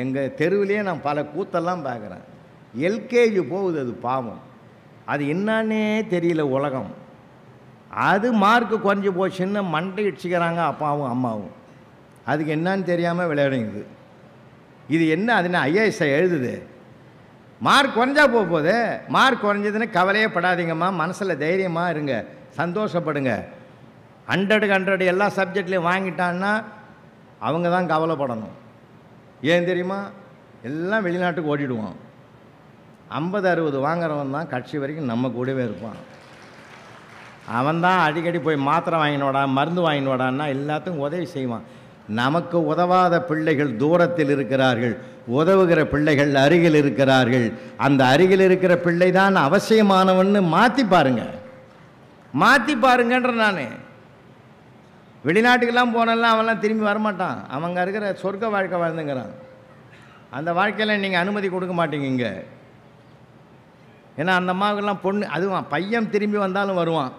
எங்கள் தெருவிலே நான் பல கூத்தெல்லாம் பார்க்குறேன். எல்கேஜி போகுது, அது பாவம். அது என்னன்னே தெரியல உலகம். அது மார்க்கு குறைஞ்சி போச்சுன்னு மண்டை இடிச்சுக்கிறாங்க அப்பாவும் அம்மாவும். அதுக்கு என்னன்னு தெரியாமல் விளையாடுங்குது. இது என்ன, அதுன்னு ஐஏஎஸ்ஐ எழுதுது. மார்க் குறைஞ்சா போகுது. மார்க் குறைஞ்சதுன்னு கவலையே படாதீங்கம்மா, மனசில் தைரியமாக இருங்க, சந்தோஷப்படுங்க. 100க்கு 100 எல்லா சப்ஜெக்ட்லேயும் வாங்கிட்டான்னா அவங்க தான் கவலைப்படணும். ஏன் தெரியுமா? எல்லாம் வெளிநாட்டுக்கு ஓடிடுவான். 50-60 வாங்குறவன் தான் கட்சி வரைக்கும் நம்ம கூடவே இருப்பான். அவன் தான் அடிக்கடி போய் மாத்திரை வாங்கினோடா, மருந்து வாங்கினோடான்னா எல்லாத்துக்கும் உதவி செய்வான். நமக்கு உதவாத பிள்ளைகள் தூரத்தில் இருக்கிறார்கள், உதவுகிற பிள்ளைகள் அருகில் இருக்கிறார்கள். அந்த அருகில் இருக்கிற பிள்ளை தான் அவசியமானவன்னு மாற்றி பாருங்க, மாற்றி பாருங்கன்ற. நான் வெளிநாட்டுக்கெல்லாம் போனெல்லாம் அவன்லாம் திரும்பி வரமாட்டான். அவங்க இருக்கிற சொர்க்க வாழ்க்கை வாழ்ந்துங்கிறான். அந்த வாழ்க்கையில் நீங்கள் அனுமதி கொடுக்க மாட்டீங்க இங்கே. ஏன்னா அந்த அம்மாவுக்கெல்லாம் பொண்ணு, அதுவான் பையன் திரும்பி வந்தாலும் வருவான்.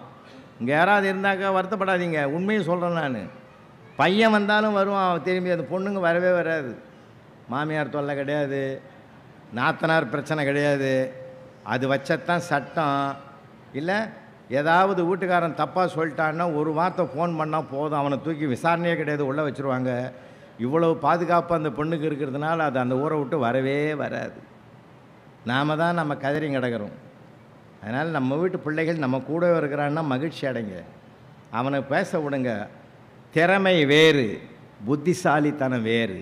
இங்கே யாராவது இருந்தாக்கா வருத்தப்படாதீங்க, உண்மையை சொல்கிறேன் நான். பையன் வந்தாலும் வருவான் திரும்பி. அந்த பொண்ணுங்க வரவே வராது. மாமியார் தொல்லை கிடையாது, நாத்தனார் பிரச்சனை கிடையாது. அது வச்சத்தான் சட்டம். இல்லை ஏதாவது வீட்டுக்காரன் தப்பாக சொல்லிட்டான்னா ஒரு வார்த்தை ஃபோன் பண்ணால் போதும், அவனை தூக்கி விசாரணையே கிடையாது, உள்ளே வச்சுருவாங்க. இவ்வளவு பாதுகாப்பு அந்த பொண்ணுக்கு இருக்கிறதுனால அது அந்த ஊரை விட்டு வரவே வராது. நாம் தான் நம்ம கதறி கிடக்கிறோம். அதனால் நம்ம வீட்டு பிள்ளைகள் நம்ம கூட இருக்கிறான்னா மகிழ்ச்சி அடைங்க, அவனை பேச விடுங்க. திறமை வேறு, புத்திசாலித்தனம் வேறு.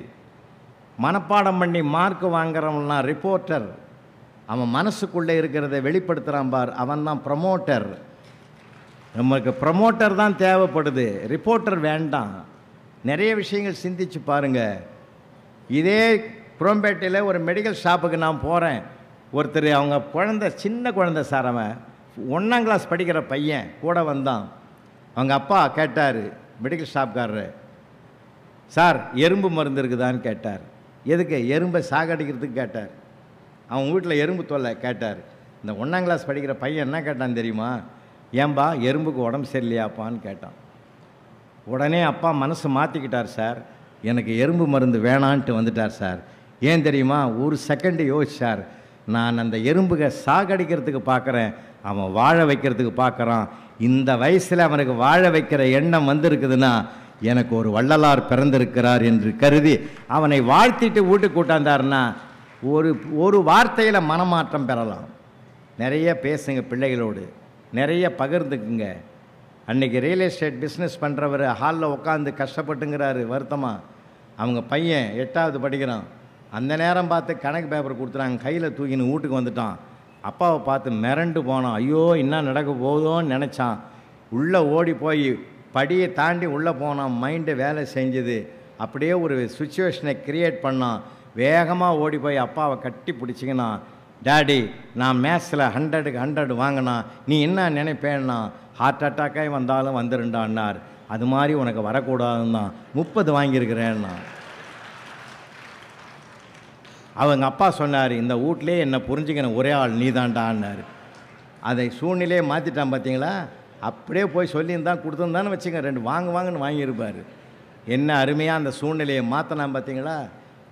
மனப்பாடம் பண்ணி மார்க் வாங்குறவன்லாம் ரிப்போர்ட்டர். அவன் மனசுக்குள்ளே இருக்கிறத வெளிப்படுத்துகிறான் பார், அவன் தான் ப்ரமோட்டர். நமக்கு ப்ரமோட்டர் தான் தேவைப்படுது, ரிப்போர்ட்டர் வேண்டாம். நிறைய விஷயங்கள் சிந்திச்சு பாருங்கள். இதே குரோம்பேட்டையில் ஒரு மெடிக்கல் ஷாப்புக்கு நான் போகிறேன். ஒருத்தர் அவங்க குழந்தை, சின்ன குழந்தை சார், அவன் 1ஆம் கிளாஸ் படிக்கிற பையன் கூட வந்தான். அவங்க அப்பா கேட்டார் மெடிக்கல் ஷாப்காரரு, சார் எறும்பு மருந்து இருக்குதான்னு கேட்டார். எதுக்கு? எறும்பை சாகடிக்கிறதுக்கு கேட்டார். அவன் வீட்டில் எறும்பு தொல்லை கேட்டார். இந்த 1ஆம் கிளாஸ் படிக்கிற பையன் என்ன கேட்டான் தெரியுமா? ஏன்பா எறும்புக்கு உடம்பு சரியில்லையாப்பான்னு கேட்டான். உடனே அப்பா மனசு மாற்றிக்கிட்டார், சார் எனக்கு எறும்பு மருந்து வேணான்ட்டு வந்துட்டார் சார். ஏன் தெரியுமா? ஒரு செகண்டு யோசிச்சார், நான் அந்த எறும்புக சாகடிக்கிறதுக்கு பார்க்குறேன், அவன் வாழ வைக்கிறதுக்கு பார்க்குறான். இந்த வயசில் அவனுக்கு வாழ வைக்கிற எண்ணம் வந்திருக்குதுன்னா எனக்கு ஒரு வள்ளலார் பிறந்திருக்கிறார் என்று கருதி அவனை வாழ்த்திட்டு வீட்டுக்கு கூட்டாந்தாருன்னா ஒரு வார்த்தையில் மனமாற்றம் பெறலாம். நிறைய பேசுங்க பிள்ளைகளோடு, நிறைய பகிர்ந்துக்குங்க. அன்றைக்கி ரியல் எஸ்டேட் பிஸ்னஸ் பண்ணுறவர் ஹாலில் உட்காந்து கஷ்டப்பட்டுங்கிறாரு வருத்தமாக. அவங்க பையன் 8வது படிக்கிறான். அந்த நேரம் பார்த்து கணக்கு பேப்பர் கொடுத்துறாங்க, கையில் தூக்கின்னு வீட்டுக்கு வந்துட்டான். அப்பாவை பார்த்து மிரண்டு போனான். ஐயோ என்ன நடக்க போகுதோன்னு நினச்சான். உள்ளே ஓடி போய் படியை தாண்டி உள்ளே போனான். மைண்டு வேலை செஞ்சுது. அப்படியே ஒரு சுச்சுவேஷனை க்ரியேட் பண்ணான். வேகமாக ஓடி போய் அப்பாவை கட்டி பிடிச்சிக்கினா, டேடி நான் மேத்ஸில் 100க்கு 100 வாங்கினா நீ என்ன நினைப்பேன்னா, ஹார்ட் அட்டாக்காக வந்தாலும் வந்துருண்டான்னார். அது மாதிரி உனக்கு வரக்கூடாதுன்னா 30 வாங்கியிருக்கிறேன்னா. அவங்க அப்பா சொன்னார், இந்த வீட்லேயே என்னை புரிஞ்சுக்கின ஒரே ஆள் நீ தான்டான்னார். அதை சூழ்நிலையை மாற்றிட்டான் பார்த்தீங்களா? அப்படியே போய் சொல்லியிருந்தான் கொடுத்துருந்தான்னு வச்சுங்க, 2 வாங்குன்னு வாங்கியிருப்பார். என்ன அருமையாக அந்த சூழ்நிலையை மாற்றினான் பார்த்தீங்களா?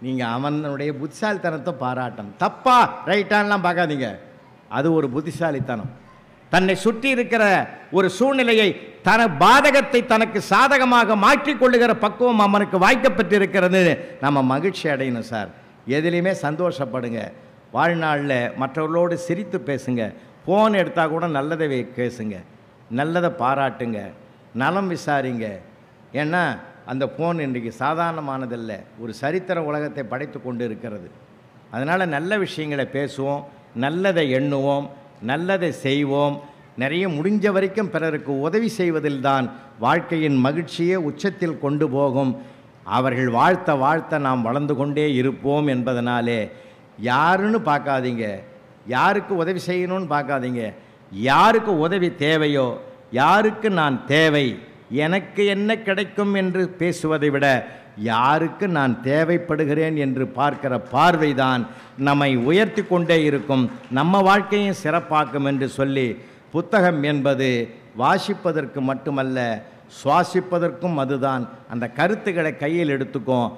நீங்கள் அவனுடைய புத்திசாலித்தனத்தை பாராட்டணும். தப்பா ரைட்டான்லாம் பார்க்காதீங்க, அது ஒரு புத்திசாலித்தனம். தன்னை சுற்றி இருக்கிற ஒரு சூழ்நிலையை பாதகத்தை தனக்கு சாதகமாக மாற்றிக்கொள்ளுகிற பக்குவம் அவனுக்கு வாய்க்கப்பட்டிருக்கிறது. நம்ம மகிழ்ச்சி அடையணும் சார். எதுலேயுமே சந்தோஷப்படுங்க. வாழ்நாளில் மற்றவர்களோடு சிரித்து பேசுங்க. ஃபோன் எடுத்தால் கூட நல்லதை பேசுங்க, நல்லதை பாராட்டுங்க, நலம் விசாரிங்க. ஏன்னா அந்த ஃபோன் இன்றைக்கு சாதாரணமானதல்ல, ஒரு சரித்திர உலகத்தை படைத்து கொண்டு இருக்கிறது. அதனால் நல்ல விஷயங்களை பேசுவோம், நல்லதை எண்ணுவோம், நல்லதை செய்வோம். நிறைய முடிஞ்ச வரைக்கும் பிறருக்கு உதவி செய்வதில்தான் வாழ்க்கையின் மகிழ்ச்சியே உச்சத்தில் கொண்டு போகும். அவர்கள் வாழ்த்த வாழ்த்த நாம் வளர்ந்து கொண்டே இருப்போம் என்பதனாலே யாருன்னு பார்க்காதீங்க, யாருக்கு உதவி செய்யணும்னு பார்க்காதீங்க. யாருக்கு உதவி தேவையோ, யாருக்கு நான் தேவை, எனக்கு என்ன கிடைக்கும் என்று பேசுவதை விட யாருக்கு நான் தேவைப்படுகிறேன் என்று பார்க்கிற பார்வைதான் நம்மை உயர்த்தி கொண்டே இருக்கும், நம்ம வாழ்க்கையும் சிறப்பாக்கும் என்று சொல்லி, புத்தகம் என்பது வாசிப்பதற்கு மட்டுமல்ல சுவாசிப்பதற்கும் அதுதான். அந்த கருத்துக்களை கையில் எடுத்துக்கும்.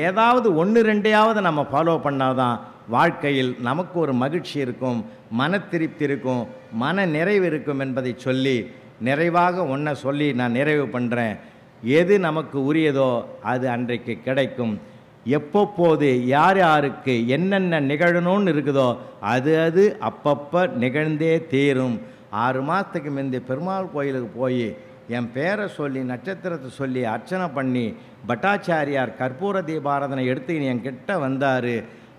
ஏதாவது 1-2 நம்ம ஃபாலோ பண்ணாதான் வாழ்க்கையில் நமக்கு ஒரு மகிழ்ச்சி இருக்கும், மன திருப்தி இருக்கும், மன நிறைவு இருக்கும் என்பதை சொல்லி நிறைவாக ஒன்றை சொல்லி நான் நிறைவு பண்ணுறேன். எது நமக்கு உரியதோ அது அன்றைக்கு கிடைக்கும். எப்பப்போது யார் யாருக்கு என்னென்ன நிகழணும்னு இருக்குதோ அது அப்பப்போ நிகழ்ந்தே தீரும். 6 மாதத்துக்கு முந்தைய பெருமாள் கோயிலுக்கு போய் என் பேரை சொல்லி நட்சத்திரத்தை சொல்லி அர்ச்சனை பண்ணி பட்டாச்சாரியார் கற்பூர தீபாராதனை எடுத்து என்கிட்ட வந்தார்.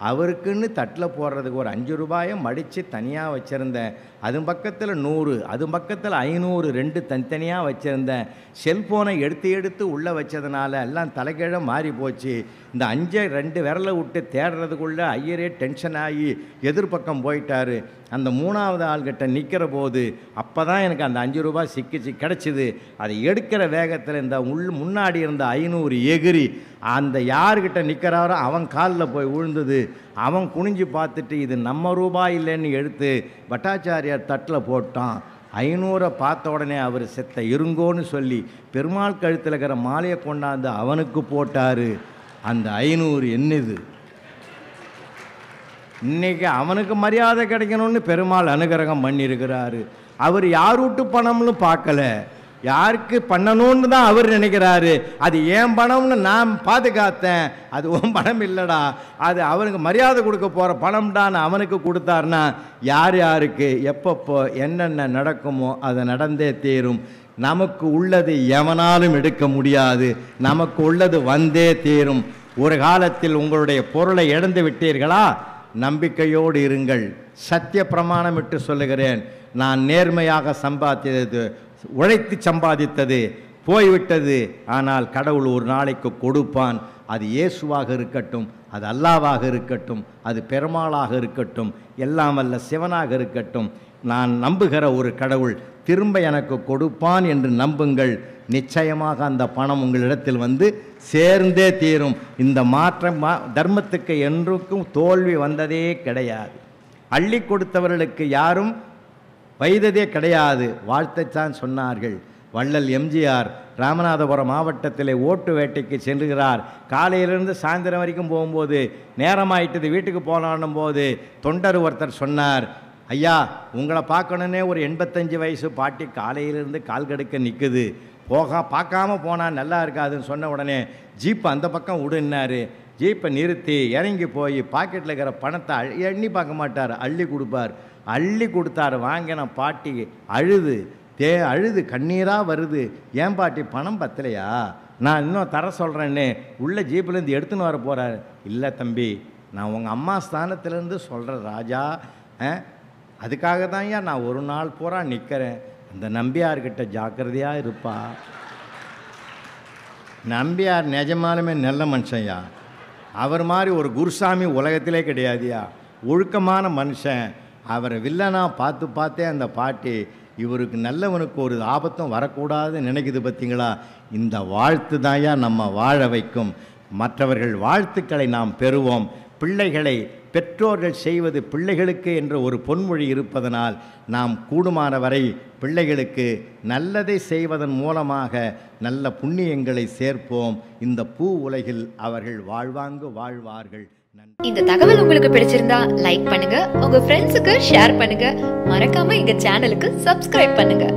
அவருக்குன்னு தட்டில் போடுறதுக்கு ஒரு 5 ரூபாயை மடித்து தனியாக வச்சுருந்தேன். அது பக்கத்தில் 100, அது பக்கத்தில் 500, 2 தனித்தனியாக வச்சுருந்தேன். செல்ஃபோனை எடுத்து உள்ளே வச்சதுனால எல்லாம் தலைகீழ மாறி போச்சு. இந்த 5 2 விரலை விட்டு தேடுறதுக்குள்ளே ஐயரே டென்ஷன் ஆகி எதிர்பக்கம் போயிட்டார். அந்த 3வது ஆள்கிட்ட நிற்கிற போது அப்போ தான் எனக்கு அந்த 5 ரூபாய் கிடச்சிது. அதை எடுக்கிற வேகத்தில் இந்த முன்னாடி இருந்த 500 எகிரி அந்த யார்கிட்ட நிற்கிறாரோ அவன் காலில் போய் விழுந்தது. அவன் குனிஞ்சு பார்த்துட்டு இது நம்ம ரூபாய் இல்லைன்னு எடுத்து பட்டாச்சாரியார் தட்டில் போட்டான். 500 பார்த்த உடனே அவர் செத்த இருங்கோன்னு சொல்லி பெருமாள் கழுத்தில் இருக்கிற மாலையை கொண்டாந்து அவனுக்கு போட்டார். அந்த 500 என்னது? இன்றைக்கி அவனுக்கு மரியாதை கிடைக்கணும்னு பெருமாள் அனுகிரகம் பண்ணியிருக்கிறாரு. அவர் யார் வீட்டு பணம்னு பார்க்கல, யாருக்கு பண்ணணும்னு தான் அவர் நினைக்கிறாரு. அது ஏன் பணம்னு நான் பாதுகாத்தேன், அது உன் பணம் இல்லைடா, அது அவனுக்கு மரியாதை கொடுக்க போகிற பணம்டான்னு அவனுக்கு கொடுத்தாருன்னா யார் யாருக்கு எப்பப்போ என்னென்ன நடக்குமோ அதை நடந்தே தீரும். நமக்கு உள்ளது எவனாலும் எடுக்க முடியாது, நமக்கு உள்ளது வந்தே தீரும். ஒரு காலத்தில் உங்களுடைய பொருளை இழந்து விட்டீர்களா? நம்பிக்கையோடு இருங்கள். சத்திய பிரமாணமிட்டு சொல்லுகிறேன், நான் நேர்மையாக சம்பாதித்தது, உழைத்து சம்பாதித்தது போய்விட்டது. ஆனால் கடவுள் ஒரு நாளைக்கு கொடுப்பான். அது இயேசுவாக இருக்கட்டும், அது அல்லாவாக இருக்கட்டும், அது பெருமாளாக இருக்கட்டும், எல்லாம் வல்ல சிவனாக இருக்கட்டும், நான் நம்புகிற ஒரு கடவுள் திரும்ப எனக்கு கொடுப்பான் என்று நம்புங்கள். நிச்சயமாக அந்த பணம் உங்களிடத்தில் வந்து சேர்ந்தே தீரும். இந்த மாற்றம் தர்மத்துக்கு என்றுக்கும் தோல்வி வந்ததே கிடையாது. அள்ளி கொடுத்தவர்களுக்கு யாரும் வைத்ததே கிடையாது, வாழ்த்தைத்தான் சொன்னார்கள். வள்ளல் எம்ஜிஆர் ராமநாதபுரம் மாவட்டத்தில் ஓட்டு வேட்டைக்கு செல்கிறார். காலையிலிருந்து சாயந்தரம் வரைக்கும் போகும்போது நேரமாயிட்டது, வீட்டுக்கு போனாலும் போது தொண்டர் ஒருத்தர் சொன்னார், ஐயா உங்களை பார்க்கணுன்னே ஒரு 85 வயசு பாட்டி காலையிலிருந்து கால் கடுக்க நிற்குது, பார்க்காம போனால் நல்லா இருக்காதுன்னு சொன்ன உடனே ஜீப்பை அந்த பக்கம் விடுனார். ஜீப்பை நிறுத்தி இறங்கி போய் பாக்கெட்டில் இருக்கிற பணத்தை எண்ணி பார்க்க மாட்டார், அள்ளி கொடுப்பார். அள்ளி கொடுத்தாரு. வாங்கின பாட்டி அழுது கண்ணீராக வருது. ஏன் பாட்டி பணம் பத்தலையா? நான் இன்னும் தர சொல்கிறேன்னு உள்ள ஜீப்பிலேருந்து எடுத்துன்னு வர போகிறார். இல்லை தம்பி, நான் உங்கள் அம்மா ஸ்தானத்துலேருந்து சொல்கிறேன் ராஜா, அதுக்காக தான் ஏன் நான் ஒரு நாள் பூரா நிற்கிறேன். அந்த நம்பியார்கிட்ட ஜாக்கிரதையாக இருப்பா. நம்பியார் நிஜமாலுமே நல்ல மனுஷன்யா. அவர் மாதிரி ஒரு குருசாமி உலகத்திலே கிடையாதுயா. ஒழுக்கமான மனுஷன். அவரை வில்லனா பார்த்தே அந்த பாட்டி இவருக்கு நல்லவனுக்கு ஒரு ஆபத்தும் வரக்கூடாதுன்னு நினைக்குது. பார்த்தீங்களா? இந்த வாழ்த்து தாயா நம்ம வாழ வைக்கும். மற்றவர்கள் வாழ்த்துக்களை நாம் பெறுவோம். பிள்ளைகளை பெற்றோர்கள் செய்வது பிள்ளைகளுக்கு என்ற ஒரு பொன்மொழி இருப்பதனால் நாம் கூடுமான வரை பிள்ளைகளுக்கு நல்லதை செய்வதன் மூலமாக நல்ல புண்ணியங்களை சேர்ப்போம். இந்த பூ உலகில் அவர்கள் வாழ்வாங்கு வாழ்வார்கள். இந்த தகவல் உங்களுக்கு பிடிச்சிருந்தா லைக் பண்ணுங்க, உங்க ஃப்ரெண்ட்ஸுக்கு ஷேர் பண்ணுங்க, மறக்காம எங்க சேனலுக்கு சப்ஸ்கிரைப் பண்ணுங்க.